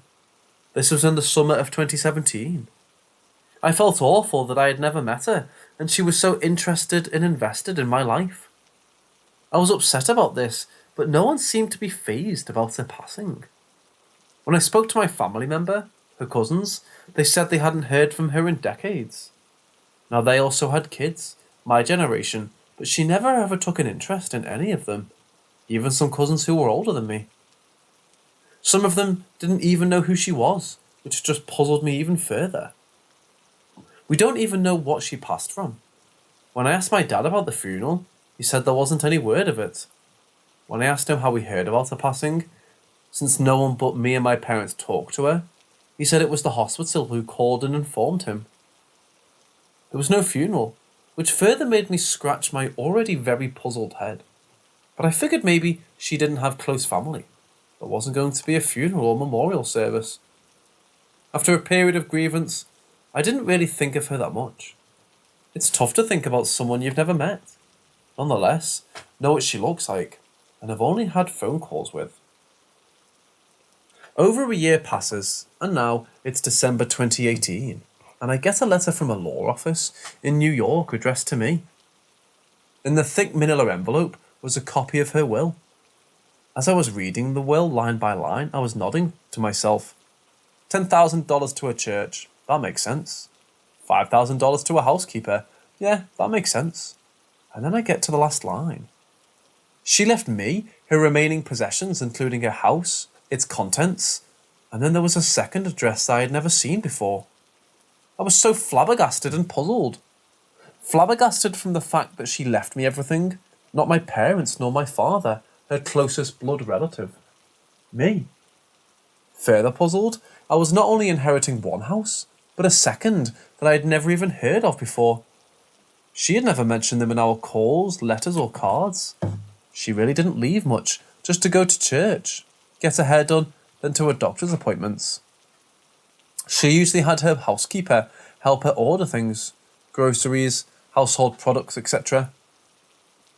This was in the summer of 2017. I felt awful that I had never met her, and she was so interested and invested in my life. I was upset about this, but no one seemed to be fazed about her passing. When I spoke to my family member, her cousins, they said they hadn't heard from her in decades. Now they also had kids, my generation, but she never ever took an interest in any of them, even some cousins who were older than me. Some of them didn't even know who she was, which just puzzled me even further. We don't even know what she passed from. When I asked my dad about the funeral, he said there wasn't any word of it. When I asked him how he heard about her passing, since no one but me and my parents talked to her, he said it was the hospital who called and informed him. There was no funeral, which further made me scratch my already very puzzled head. But I figured maybe she didn't have close family. There wasn't going to be a funeral or memorial service. After a period of grievance, I didn't really think of her that much. It's tough to think about someone you've never met. Nonetheless, know what she looks like, and I've only had phone calls with. Over a year passes, and now it's December 2018, and I get a letter from a law office in New York addressed to me. In the thick manila envelope was a copy of her will. As I was reading the will line by line, I was nodding to myself. $10,000 to a church, that makes sense. $5,000 to a housekeeper, yeah, that makes sense. And then I get to the last line. She left me her remaining possessions, including her house, its contents, and then there was a second address I had never seen before. I was so flabbergasted and puzzled. flabbergasted from the fact that she left me everything, not my parents nor my father, her closest blood relative. Me. Further puzzled, I was not only inheriting one house, but a second that I had never even heard of before. She had never mentioned them in our calls, letters, or cards. She really didn't leave much, just to go to church, get her hair done, then to her doctor's appointments. She usually had her housekeeper help her order things, groceries, household products, etc.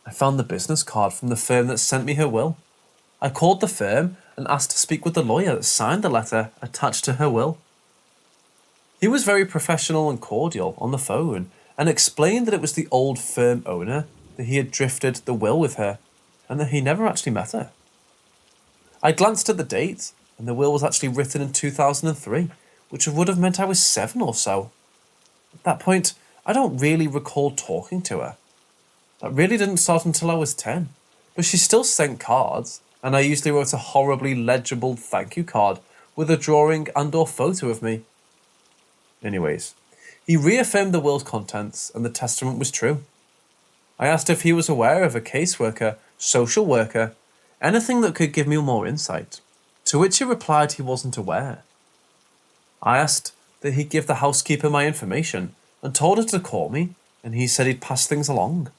I found the business card from the firm that sent me her will. I called the firm and asked to speak with the lawyer that signed the letter attached to her will. He was very professional and cordial on the phone and explained that it was the old firm owner, that he had drifted the will with her, and that he never actually met her. I glanced at the date, and the will was actually written in 2003, which would have meant I was 7 or so. At that point, I don't really recall talking to her. That really didn't start until I was 10, but she still sent cards, and I usually wrote a horribly legible thank you card with a drawing and or photo of me. Anyways, he reaffirmed the will's contents and the testament was true. I asked if he was aware of a caseworker, social worker, anything that could give me more insight, to which he replied he wasn't aware. I asked that he give the housekeeper my information and told her to call me, and he said he'd pass things along.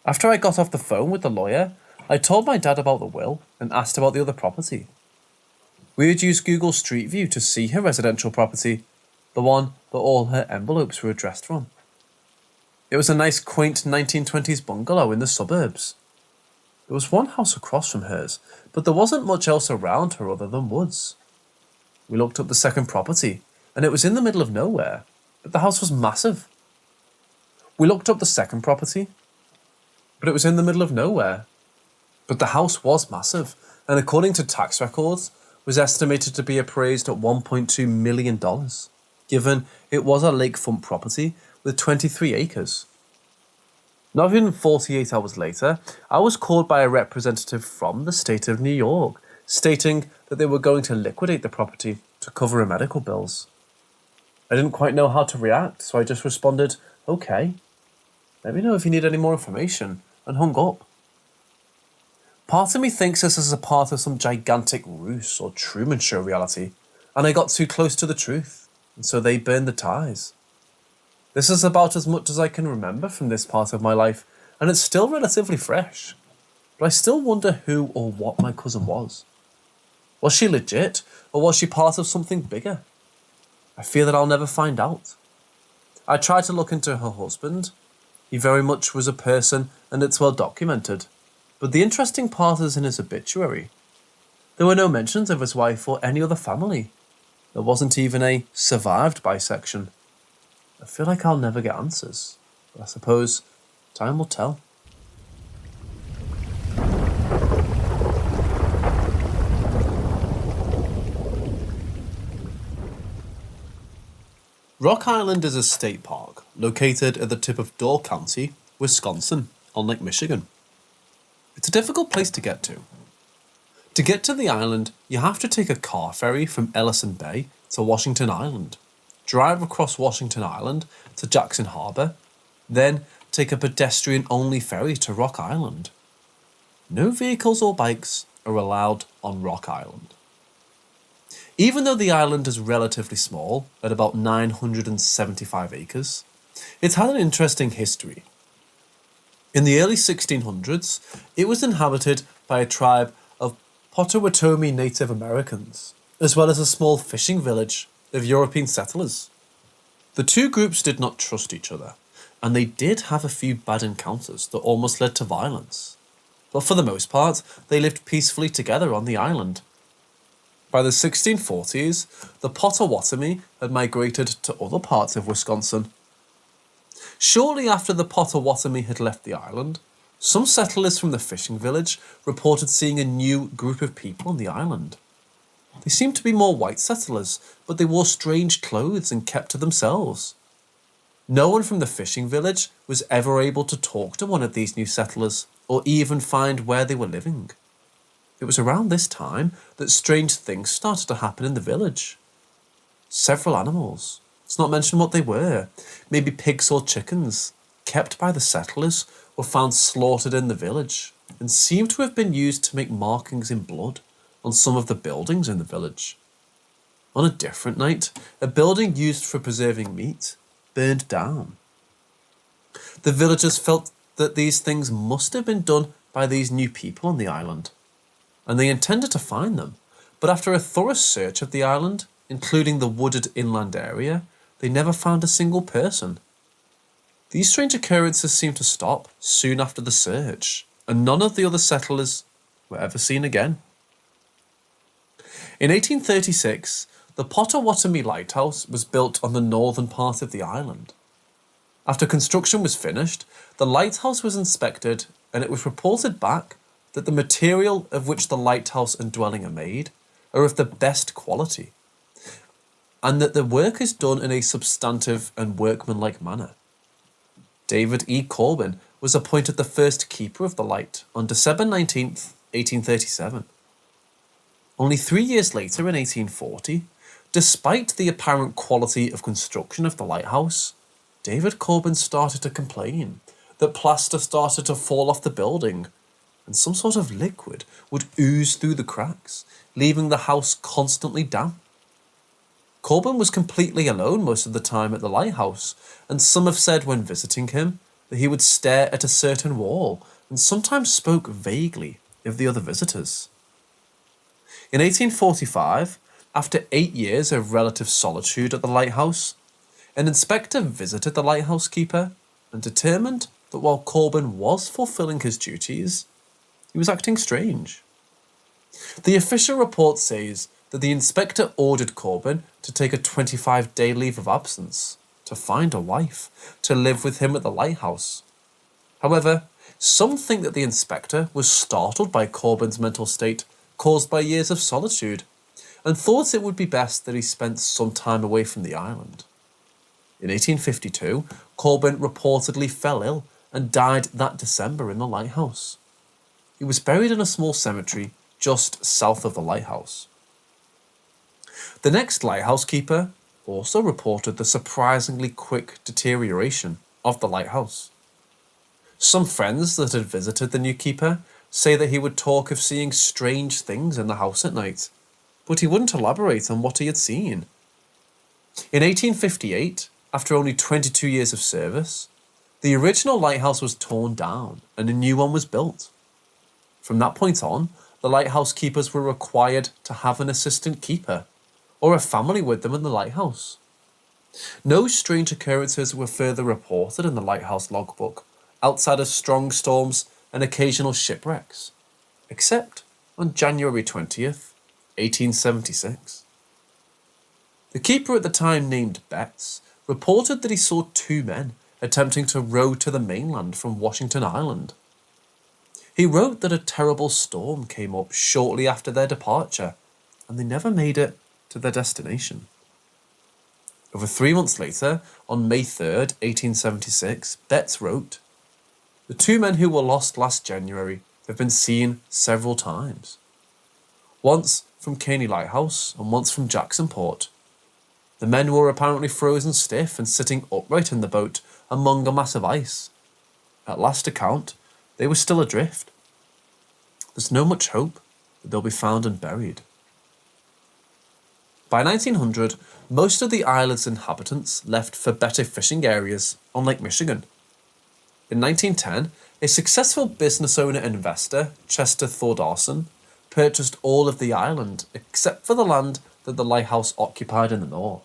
After I got off the phone with the lawyer, I told my dad about the will and asked about the other property. We had used Google Street View to see her residential property, the one that all her envelopes were addressed from. It was a nice quaint 1920s bungalow in the suburbs. There was one house across from hers, but there wasn't much else around her other than woods. We looked up the second property, and it was in the middle of nowhere, but the house was massive. We looked up the second property, but it was in the middle of nowhere, but the house was massive, and according to tax records, was estimated to be appraised at $1.2 million, given it was a lakefront property with 23 acres. Not even 48 hours later, I was called by a representative from the state of New York, stating that they were going to liquidate the property to cover her medical bills. I didn't quite know how to react, so I just responded, "Okay, let me know if you need any more information," and hung up. Part of me thinks this is a part of some gigantic ruse or Truman Show reality, and I got too close to the truth, and so they burned the ties. This is about as much as I can remember from this part of my life, and it's still relatively fresh. But I still wonder who or what my cousin was. Was she legit, or was she part of something bigger? I fear that I'll never find out. I tried to look into her husband. He very much was a person, and it's well documented. But the interesting part is in his obituary. There were no mentions of his wife or any other family. There wasn't even a survived by section. I feel like I'll never get answers, but I suppose time will tell. Rock Island is a state park located at the tip of Door County, Wisconsin, on Lake Michigan. It's a difficult place to get to. To get to the island, you have to take a car ferry from Ellison Bay to Washington Island, drive across Washington Island to Jackson Harbor, then take a pedestrian-only ferry to Rock Island. No vehicles or bikes are allowed on Rock Island. Even though the island is relatively small, at about 975 acres, it's had an interesting history. In the early 1600s, it was inhabited by a tribe of Potawatomi Native Americans, as well as a small fishing village of European settlers. The two groups did not trust each other, and they did have a few bad encounters that almost led to violence. But for the most part, they lived peacefully together on the island. By the 1640s, the Potawatomi had migrated to other parts of Wisconsin. Shortly after the Potawatomi had left the island, some settlers from the fishing village reported seeing a new group of people on the island. They seemed to be more white settlers, but they wore strange clothes and kept to themselves. No one from the fishing village was ever able to talk to one of these new settlers, or even find where they were living. It was around this time that strange things started to happen in the village. Several animals, It's not mentioned what they were. Maybe pigs or chickens, kept by the settlers, were found slaughtered in the village and seem to have been used to make markings in blood on some of the buildings in the village. On a different night, a building used for preserving meat burned down. The villagers felt that these things must have been done by these new people on the island, and they intended to find them, but after a thorough search of the island, including the wooded inland area, they never found a single person. These strange occurrences seemed to stop soon after the search, and none of the other settlers were ever seen again. In 1836, the Potawatomi Lighthouse was built on the northern part of the island. After construction was finished, the lighthouse was inspected, and it was reported back that the material of which the lighthouse and dwelling are made are of the best quality, and that the work is done in a substantive and workmanlike manner. David E. Corbin was appointed the first keeper of the light on December 19th, 1837. Only 3 years later, in 1840, despite the apparent quality of construction of the lighthouse, David Corbin started to complain that plaster started to fall off the building and some sort of liquid would ooze through the cracks, leaving the house constantly damp. Corbin was completely alone most of the time at the lighthouse, and some have said when visiting him that he would stare at a certain wall and sometimes spoke vaguely of the other visitors. In 1845, after 8 years of relative solitude at the lighthouse, an inspector visited the lighthouse keeper and determined that while Corbin was fulfilling his duties, he was acting strange. The official report says that the inspector ordered Corbin to take a 25-day leave of absence, to find a wife, to live with him at the lighthouse. However, some think that the inspector was startled by Corbin's mental state caused by years of solitude, and thought it would be best that he spent some time away from the island. In 1852, Corbin reportedly fell ill and died that December in the lighthouse. He was buried in a small cemetery just south of the lighthouse. The next lighthouse keeper also reported the surprisingly quick deterioration of the lighthouse. Some friends that had visited the new keeper say that he would talk of seeing strange things in the house at night, but he wouldn't elaborate on what he had seen. In 1858, after only 22 years of service, the original lighthouse was torn down and a new one was built. From that point on, the lighthouse keepers were required to have an assistant keeper or a family with them in the lighthouse. No strange occurrences were further reported in the lighthouse logbook outside of strong storms and occasional shipwrecks, except on January 20th, 1876. The keeper at the time, named Betts, reported that he saw 2 men attempting to row to the mainland from Washington Island. He wrote that a terrible storm came up shortly after their departure, and they never made it to their destination. Over 3 months later, on May 3rd, 1876, Betts wrote, "The 2 men who were lost last January have been seen several times. Once from Caney Lighthouse and once from Jacksonport. The men were apparently frozen stiff and sitting upright in the boat among a mass of ice. At last account, they were still adrift. There's no much hope that they'll be found and buried." By 1900, most of the island's inhabitants left for better fishing areas on Lake Michigan. In 1910, a successful business owner and investor, Chester Thordarson, purchased all of the island except for the land that the lighthouse occupied in the north.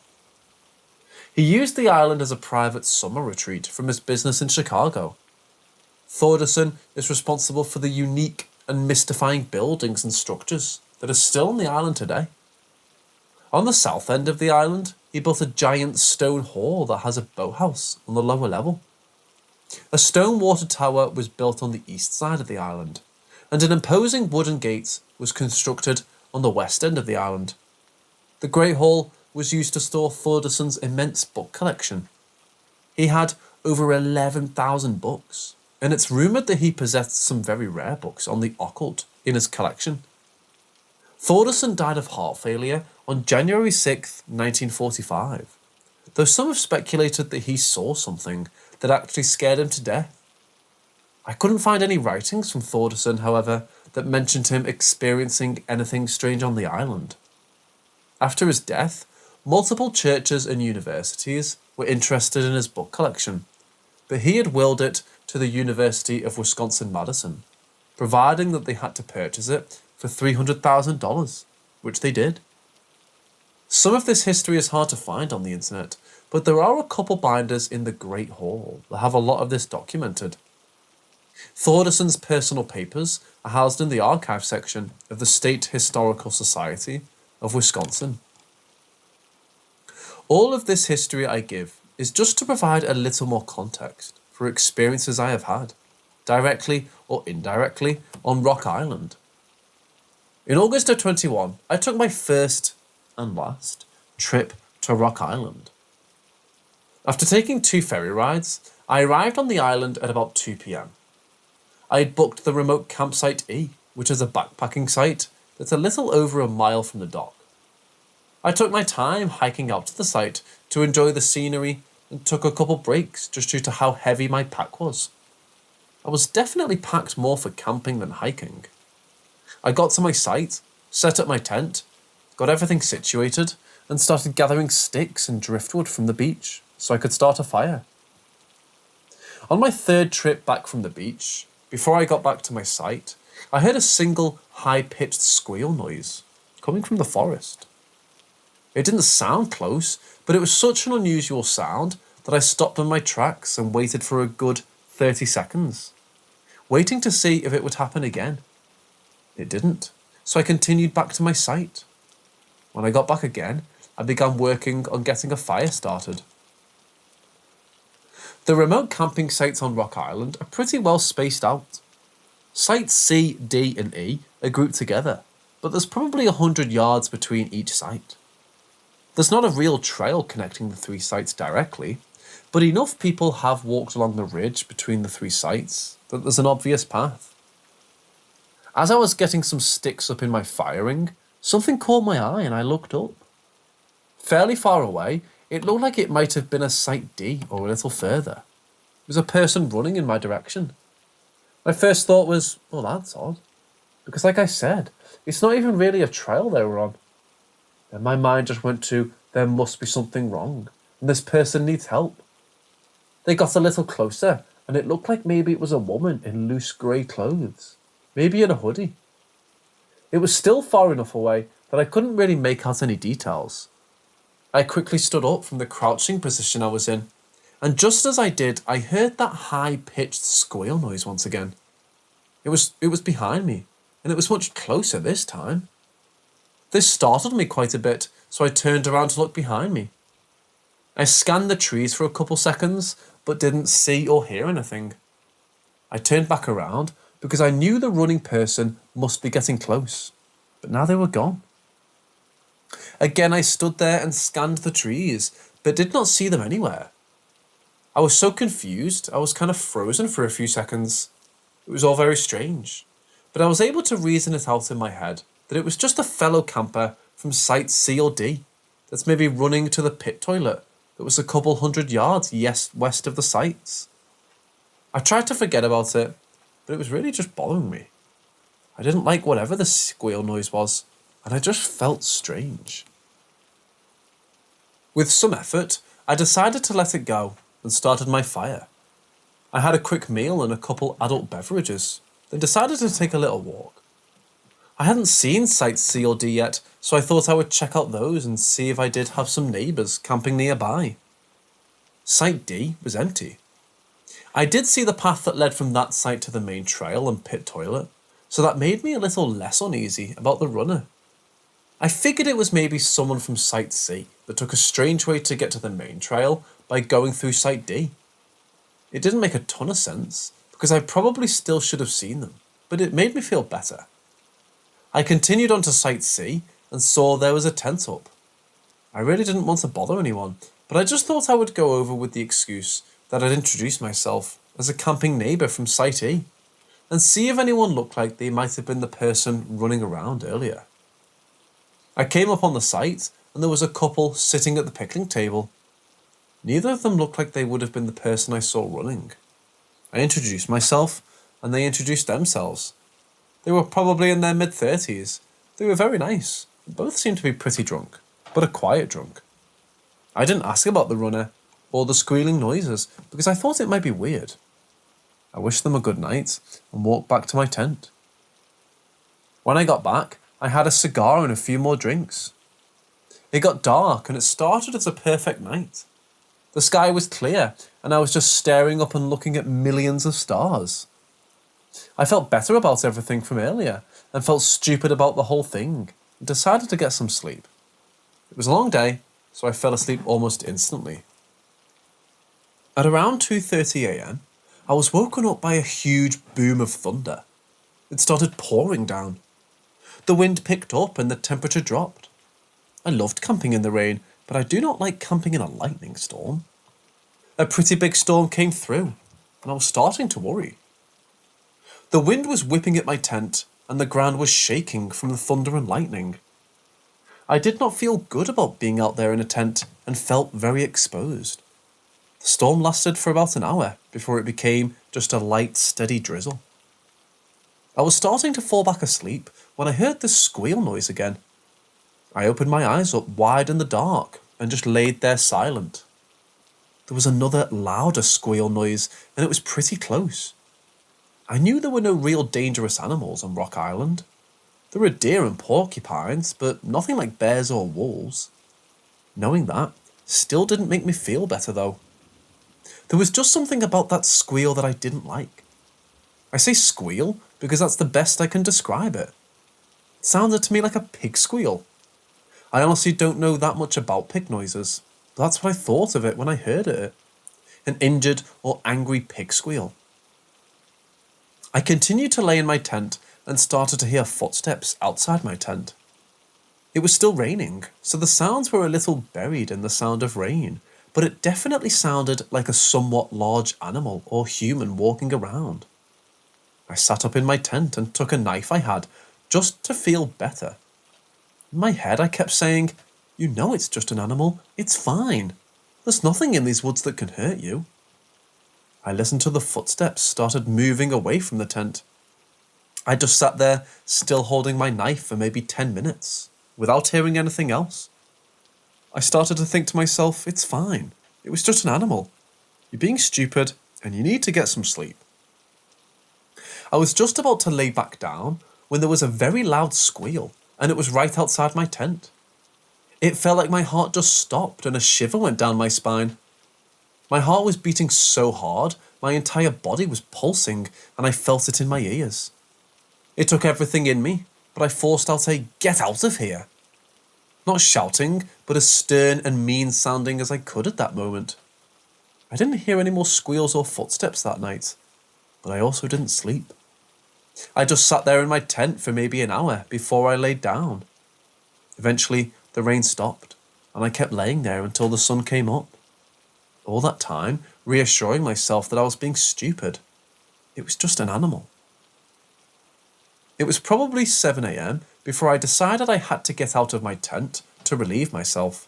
He used the island as a private summer retreat from his business in Chicago. Thordarson is responsible for the unique and mystifying buildings and structures that are still on the island today. On the south end of the island, he built a giant stone hall that has a boathouse on the lower level. A stone water tower was built on the east side of the island, and an imposing wooden gate was constructed on the west end of the island. The Great Hall was used to store Thordarson's immense book collection. He had over 11,000 books, and it's rumoured that he possessed some very rare books on the occult in his collection. Thordarson died of heart failure on January 6, 1945. though some have speculated that he saw something that actually scared him to death. I couldn't find any writings from Thordarson, however, that mentioned him experiencing anything strange on the island. After his death, multiple churches and universities were interested in his book collection, but he had willed it to the University of Wisconsin-Madison, providing that they had to purchase it for $300,000, which they did. Some of this history is hard to find on the internet, but there are a couple binders in the Great Hall that have a lot of this documented. Thordarson's personal papers are housed in the archive section of the State Historical Society of Wisconsin. All of this history I give is just to provide a little more context for experiences I have had, directly or indirectly, on Rock Island. In August of 21, I took my first and last trip to Rock Island. After taking 2 ferry rides, I arrived on the island at about 2 p.m. I had booked the remote campsite E, which is a backpacking site that's a little over a mile from the dock. I took my time hiking out to the site to enjoy the scenery and took a couple breaks just due to how heavy my pack was. I was definitely packed more for camping than hiking. I got to my site, set up my tent, got everything situated, and started gathering sticks and driftwood from the beach so I could start a fire. On my 3rd trip back from the beach, before I got back to my site, I heard a single high-pitched squeal noise coming from the forest. It didn't sound close, but it was such an unusual sound that I stopped in my tracks and waited for a good 30 seconds, waiting to see if it would happen again. It didn't, so I continued back to my site. When I got back again, I began working on getting a fire started. The remote camping sites on Rock Island are pretty well spaced out. Sites C, D and E are grouped together, but there's probably 100 yards between each site. There's not a real trail connecting the 3 sites directly, but enough people have walked along the ridge between the 3 sites that there's an obvious path. As I was getting some sticks up in my firing, something caught my eye and I looked up. Fairly far away, it looked like it might have been a site D or a little further. It was a person running in my direction. My first thought was, well, that's odd. Because like I said, it's not even really a trail they were on. Then my mind just went to, there must be something wrong, and this person needs help. They got a little closer, and it looked like maybe it was a woman in loose grey clothes, maybe in a hoodie. It was still far enough away that I couldn't really make out any details. I quickly stood up from the crouching position I was in, and just as I did, I heard that high-pitched squeal noise once again. It was behind me, and it was much closer this time. This startled me quite a bit, so I turned around to look behind me. I scanned the trees for a couple seconds, but didn't see or hear anything. I turned back around because I knew the running person must be getting close, but now they were gone. Again, I stood there and scanned the trees, but did not see them anywhere. I was so confused, I was kind of frozen for a few seconds. It was all very strange, but I was able to reason it out in my head that it was just a fellow camper from site C or D that's maybe running to the pit toilet that was a couple 100 yards west of the sites. I tried to forget about it, but it was really just bothering me. I didn't like whatever the squeal noise was, and I just felt strange. With some effort, I decided to let it go and started my fire. I had a quick meal and a couple adult beverages, then decided to take a little walk. I hadn't seen sites C or D yet, so I thought I would check out those and see if I did have some neighbours camping nearby. Site D was empty. I did see the path that led from that site to the main trail and pit toilet, so that made me a little less uneasy about the runner. I figured it was maybe someone from Site C that took a strange way to get to the main trail by going through Site D. It didn't make a ton of sense, because I probably still should have seen them, but it made me feel better. I continued on to Site C and saw there was a tent up. I really didn't want to bother anyone, but I just thought I would go over with the excuse that I'd introduce myself as a camping neighbour from Site E and see if anyone looked like they might have been the person running around earlier. I came up on the site and there was a couple sitting at the picnic table. Neither of them looked like they would have been the person I saw running. I introduced myself, and they introduced themselves. They were probably in their mid-30s. They were very nice. Both seemed to be pretty drunk, but a quiet drunk. I didn't ask about the runner or the squealing noises because I thought it might be weird. I wished them a good night and walked back to my tent. When I got back, I had a cigar and a few more drinks. It got dark and it started as a perfect night. The sky was clear and I was just staring up and looking at millions of stars. I felt better about everything from earlier and felt stupid about the whole thing and decided to get some sleep. It was a long day, so I fell asleep almost instantly. At around 2:30 a.m, I was woken up by a huge boom of thunder. It started pouring down. The wind picked up and the temperature dropped. I loved camping in the rain, but I do not like camping in a lightning storm. A pretty big storm came through, and I was starting to worry. The wind was whipping at my tent, and the ground was shaking from the thunder and lightning. I did not feel good about being out there in a tent and felt very exposed. The storm lasted for about an hour before it became just a light, steady drizzle. I was starting to fall back asleep when I heard this squeal noise again. I opened my eyes up wide in the dark and just laid there silent. There was another louder squeal noise and it was pretty close. I knew there were no real dangerous animals on Rock Island. There were deer and porcupines, but nothing like bears or wolves. Knowing that still didn't make me feel better though. There was just something about that squeal that I didn't like. I say squeal because that's the best I can describe it. It sounded to me like a pig squeal. I honestly don't know that much about pig noises, but that's what I thought of it when I heard it. An injured or angry pig squeal. I continued to lay in my tent and started to hear footsteps outside my tent. It was still raining, so the sounds were a little buried in the sound of rain, but it definitely sounded like a somewhat large animal or human walking around. I sat up in my tent and took a knife I had, just to feel better. In my head I kept saying, "You know it's just an animal, it's fine. There's nothing in these woods that can hurt you." I listened to the footsteps started moving away from the tent. I just sat there, still holding my knife for maybe 10 minutes, without hearing anything else. I started to think to myself, it's fine. It was just an animal. You're being stupid, and you need to get some sleep. I was just about to lay back down when there was a very loud squeal, and it was right outside my tent. It felt like my heart just stopped and a shiver went down my spine. My heart was beating so hard, my entire body was pulsing, and I felt it in my ears. It took everything in me, but I forced out a "get out of here." Not shouting, but as stern and mean sounding as I could at that moment. I didn't hear any more squeals or footsteps that night, but I also didn't sleep. I just sat there in my tent for maybe an hour before I laid down. Eventually, the rain stopped, and I kept laying there until the sun came up. All that time, reassuring myself that I was being stupid. It was just an animal. It was probably 7 a.m. before I decided I had to get out of my tent to relieve myself.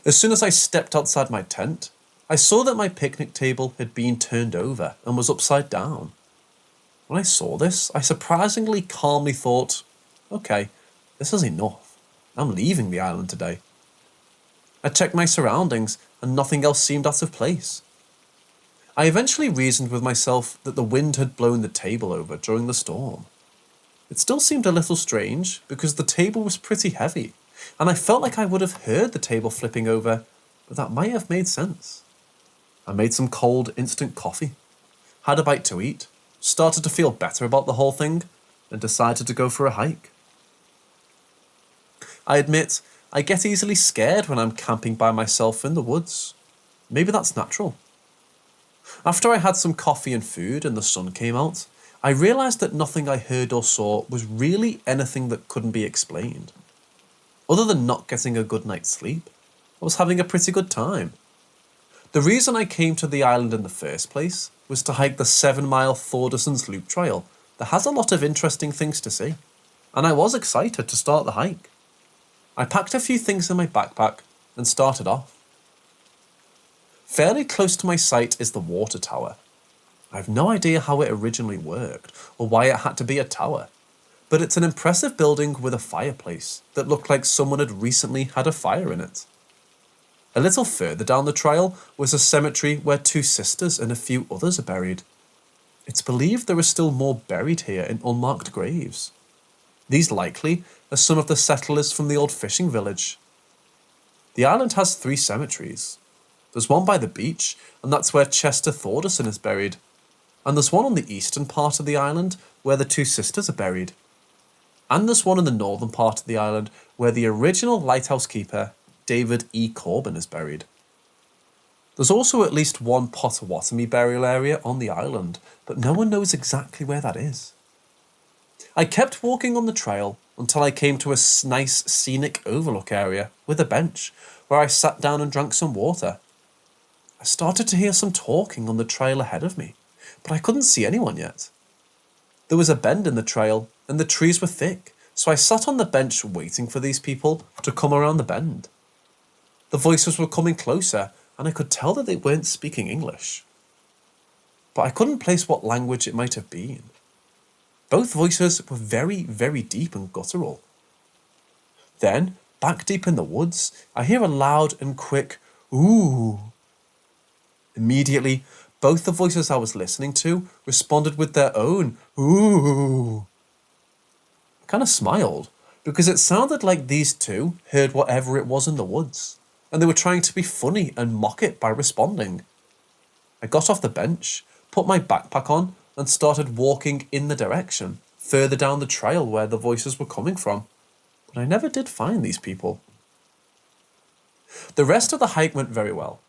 As soon as I stepped outside my tent, I saw that my picnic table had been turned over and was upside down. When I saw this, I surprisingly calmly thought, okay, this is enough. I'm leaving the island today. I checked my surroundings and nothing else seemed out of place. I eventually reasoned with myself that the wind had blown the table over during the storm. It still seemed a little strange because the table was pretty heavy, and I felt like I would have heard the table flipping over, but that might have made sense. I made some cold instant coffee, had a bite to eat, started to feel better about the whole thing, and decided to go for a hike. I admit, I get easily scared when I'm camping by myself in the woods. Maybe that's natural. After I had some coffee and food and the sun came out, I realised that nothing I heard or saw was really anything that couldn't be explained. Other than not getting a good night's sleep, I was having a pretty good time. The reason I came to the island in the first place was to hike the 7-mile Thordeson's Loop Trail that has a lot of interesting things to see, and I was excited to start the hike. I packed a few things in my backpack and started off. Fairly close to my site is the water tower. I have no idea how it originally worked or why it had to be a tower, but it's an impressive building with a fireplace that looked like someone had recently had a fire in it. A little further down the trail was a cemetery where 2 sisters and a few others are buried. It's believed there are still more buried here in unmarked graves. These likely are some of the settlers from the old fishing village. The island has 3 cemeteries. There's one by the beach, and that's where Chester Thordarson is buried. And there's one on the eastern part of the island where the 2 sisters are buried. And there's one in the northern part of the island where the original lighthouse keeper, David E. Corbin, is buried. There's also at least one Potawatomi burial area on the island, but no one knows exactly where that is. I kept walking on the trail until I came to a nice scenic overlook area with a bench where I sat down and drank some water. I started to hear some talking on the trail ahead of me, but I couldn't see anyone yet. There was a bend in the trail and the trees were thick, so I sat on the bench waiting for these people to come around the bend. The voices were coming closer and I could tell that they weren't speaking English. But I couldn't place what language it might have been. Both voices were very, very deep and guttural. Then, back deep in the woods, I hear a loud and quick "ooh." Immediately, both the voices I was listening to responded with their own "ooh." I kind of smiled because it sounded like these 2 heard whatever it was in the woods, and they were trying to be funny and mock it by responding. I got off the bench, put my backpack on, and started walking in the direction, further down the trail where the voices were coming from. But I never did find these people. The rest of the hike went very well.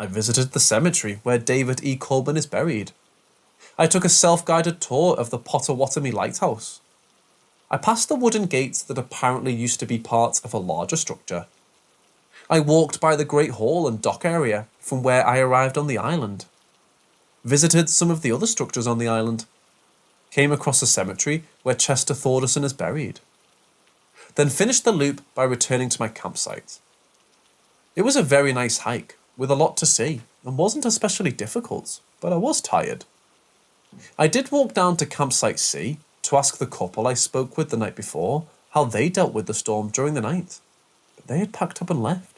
I visited the cemetery where David E. Corbin is buried. I took a self-guided tour of the Potawatomi Lighthouse. I passed the wooden gates that apparently used to be part of a larger structure. I walked by the Great Hall and dock area from where I arrived on the island. Visited some of the other structures on the island. Came across a cemetery where Chester Thordarson is buried. Then finished the loop by returning to my campsite. It was a very nice hike with a lot to see and wasn't especially difficult, but I was tired. I did walk down to campsite C to ask the couple I spoke with the night before how they dealt with the storm during the night, but they had packed up and left.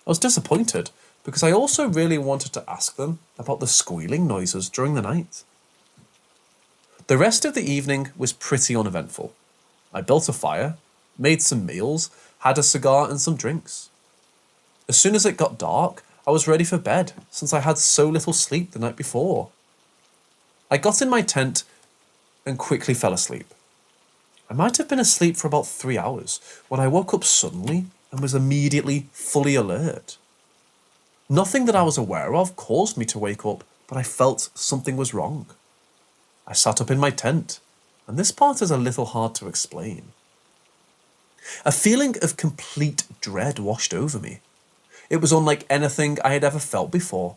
I was disappointed because I also really wanted to ask them about the squealing noises during the night. The rest of the evening was pretty uneventful. I built a fire, made some meals, had a cigar and some drinks. As soon as it got dark, I was ready for bed since I had so little sleep the night before. I got in my tent and quickly fell asleep. I might have been asleep for about 3 hours when I woke up suddenly and was immediately fully alert. Nothing that I was aware of caused me to wake up, but I felt something was wrong. I sat up in my tent, and this part is a little hard to explain. A feeling of complete dread washed over me. It was unlike anything I had ever felt before.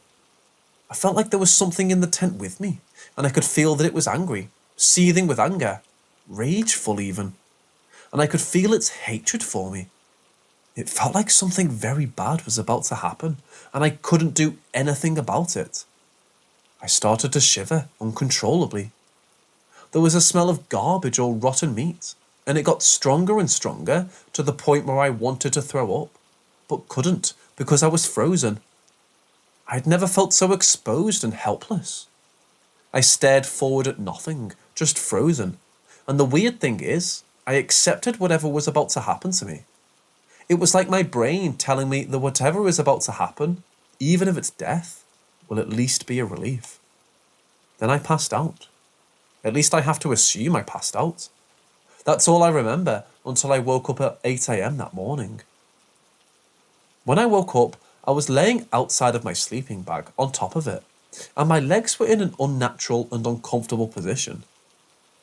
I felt like there was something in the tent with me, and I could feel that it was angry, seething with anger, rageful even, and I could feel its hatred for me. It felt like something very bad was about to happen, and I couldn't do anything about it. I started to shiver uncontrollably. There was a smell of garbage or rotten meat, and it got stronger and stronger to the point where I wanted to throw up, but couldn't because I was frozen. I'd never felt so exposed and helpless. I stared forward at nothing, just frozen, and the weird thing is, I accepted whatever was about to happen to me. It was like my brain telling me that whatever is about to happen, even if it's death, will at least be a relief. Then I passed out. At least I have to assume I passed out. That's all I remember until I woke up at 8 a.m. that morning. When I woke up, I was laying outside of my sleeping bag on top of it, and my legs were in an unnatural and uncomfortable position.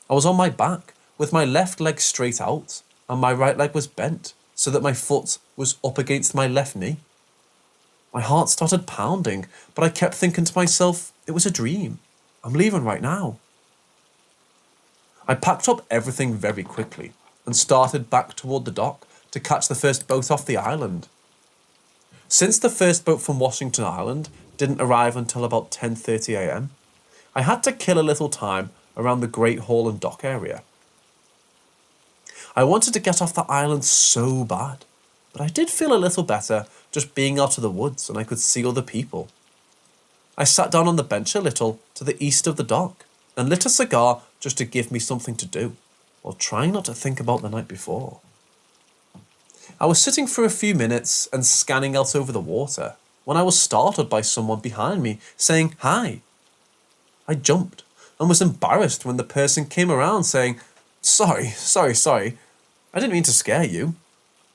I was on my back, with my left leg straight out, and my right leg was bent, so that my foot was up against my left knee. My heart started pounding, but I kept thinking to myself, it was a dream. I'm leaving right now. I packed up everything very quickly and started back toward the dock to catch the first boat off the island. Since the first boat from Washington Island didn't arrive until about 10:30 a.m., I had to kill a little time around the Great Hall and Dock area. I wanted to get off the island so bad, but I did feel a little better just being out of the woods and I could see other people. I sat down on the bench a little to the east of the dock and lit a cigar just to give me something to do, while trying not to think about the night before. I was sitting for a few minutes and scanning out over the water when I was startled by someone behind me saying hi. I jumped and was embarrassed when the person came around saying, Sorry. I didn't mean to scare you.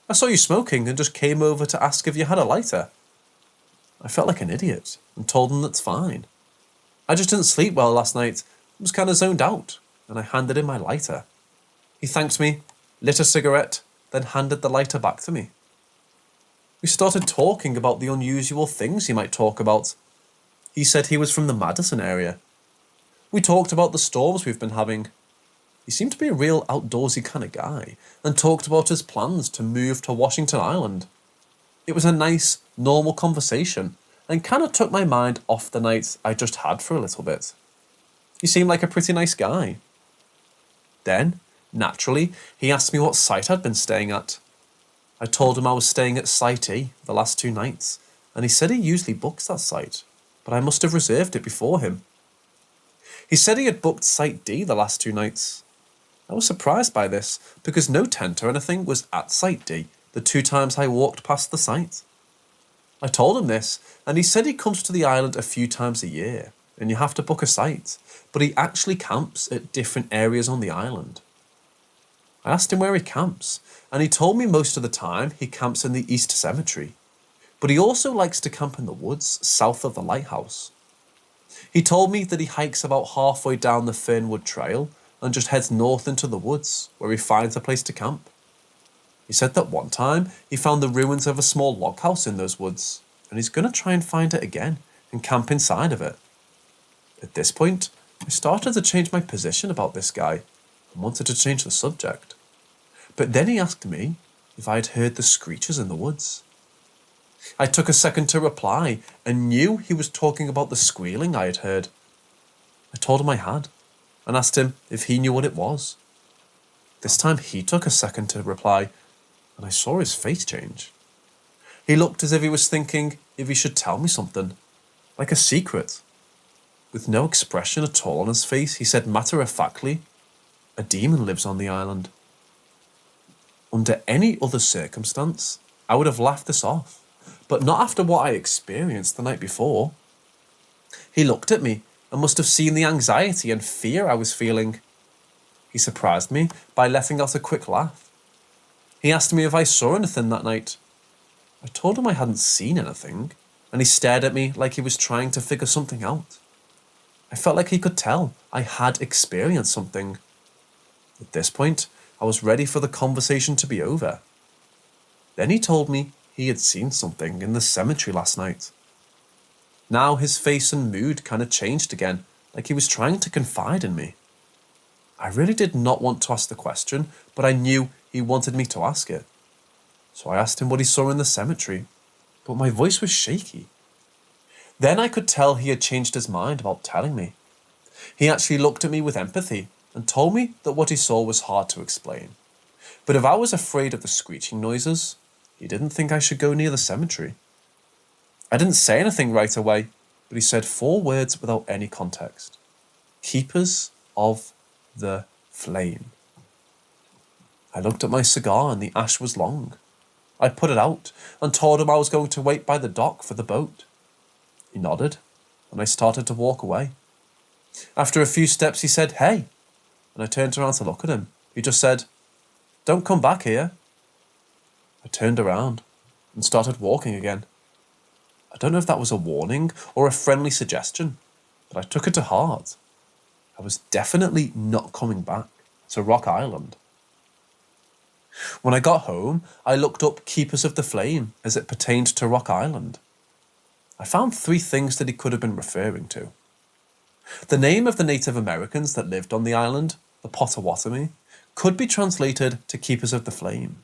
I saw you smoking and just came over to ask if you had a lighter. I felt like an idiot and told him that's fine. I just didn't sleep well last night, was kind of zoned out, and I handed him my lighter. He thanked me, lit a cigarette, then handed the lighter back to me. We started talking about the unusual things he might talk about. He said he was from the Madison area. We talked about the storms we've been having. He seemed to be a real outdoorsy kind of guy and talked about his plans to move to Washington Island. It was a nice, normal conversation and kind of took my mind off the night I just had for a little bit. He seemed like a pretty nice guy. Then, naturally, he asked me what site I'd been staying at. I told him I was staying at Site E the last 2 nights, and he said he usually books that site, but I must have reserved it before him. He said he had booked Site D the last 2 nights. I was surprised by this, because no tent or anything was at Site D the 2 times I walked past the site. I told him this, and he said he comes to the island a few times a year, and you have to book a site, but he actually camps at different areas on the island. I asked him where he camps, and he told me most of the time he camps in the East Cemetery, but he also likes to camp in the woods south of the lighthouse. He told me that he hikes about halfway down the Fernwood Trail and just heads north into the woods, where he finds a place to camp. He said that one time he found the ruins of a small log house in those woods, and he's going to try and find it again and camp inside of it. At this point, I started to change my position about this guy and wanted to change the subject. But then he asked me if I had heard the screeches in the woods. I took a second to reply and knew he was talking about the squealing I had heard. I told him I had and asked him if he knew what it was. This time he took a second to reply, and I saw his face change. He looked as if he was thinking if he should tell me something, like a secret. With no expression at all on his face, he said matter-of-factly, "A demon lives on the island." Under any other circumstance, I would have laughed this off, but not after what I experienced the night before. He looked at me and must have seen the anxiety and fear I was feeling. He surprised me by letting out a quick laugh. He asked me if I saw anything that night. I told him I hadn't seen anything, and he stared at me like he was trying to figure something out. I felt like he could tell I had experienced something. At this point, I was ready for the conversation to be over. Then he told me he had seen something in the cemetery last night. Now his face and mood kind of changed again, like he was trying to confide in me. I really did not want to ask the question, but I knew he wanted me to ask it. So I asked him what he saw in the cemetery, but my voice was shaky. Then I could tell he had changed his mind about telling me. He actually looked at me with empathy and told me that what he saw was hard to explain. But if I was afraid of the screeching noises, he didn't think I should go near the cemetery. I didn't say anything right away, but he said 4 words without any context. Keepers of the flame. I looked at my cigar and the ash was long. I put it out and told him I was going to wait by the dock for the boat. He nodded and I started to walk away. After a few steps he said, "Hey," and I turned around to look at him. He just said, "Don't come back here." I turned around and started walking again. I don't know if that was a warning or a friendly suggestion, but I took it to heart. I was definitely not coming back to Rock Island. When I got home, I looked up Keepers of the Flame as it pertained to Rock Island. I found 3 things that he could have been referring to. The name of the Native Americans that lived on the island, the Potawatomi, could be translated to Keepers of the Flame.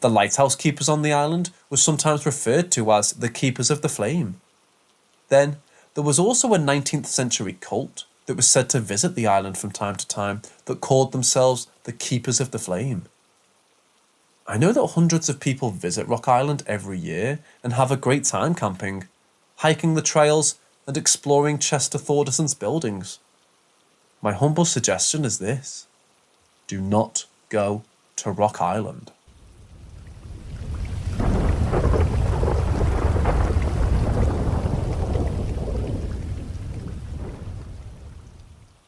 The lighthouse keepers on the island were sometimes referred to as the Keepers of the Flame. Then, there was also a 19th century cult that was said to visit the island from time to time that called themselves the Keepers of the Flame. I know that hundreds of people visit Rock Island every year and have a great time camping, hiking the trails, and exploring Chester Thordison's buildings. My humble suggestion is this: do not go to Rock Island.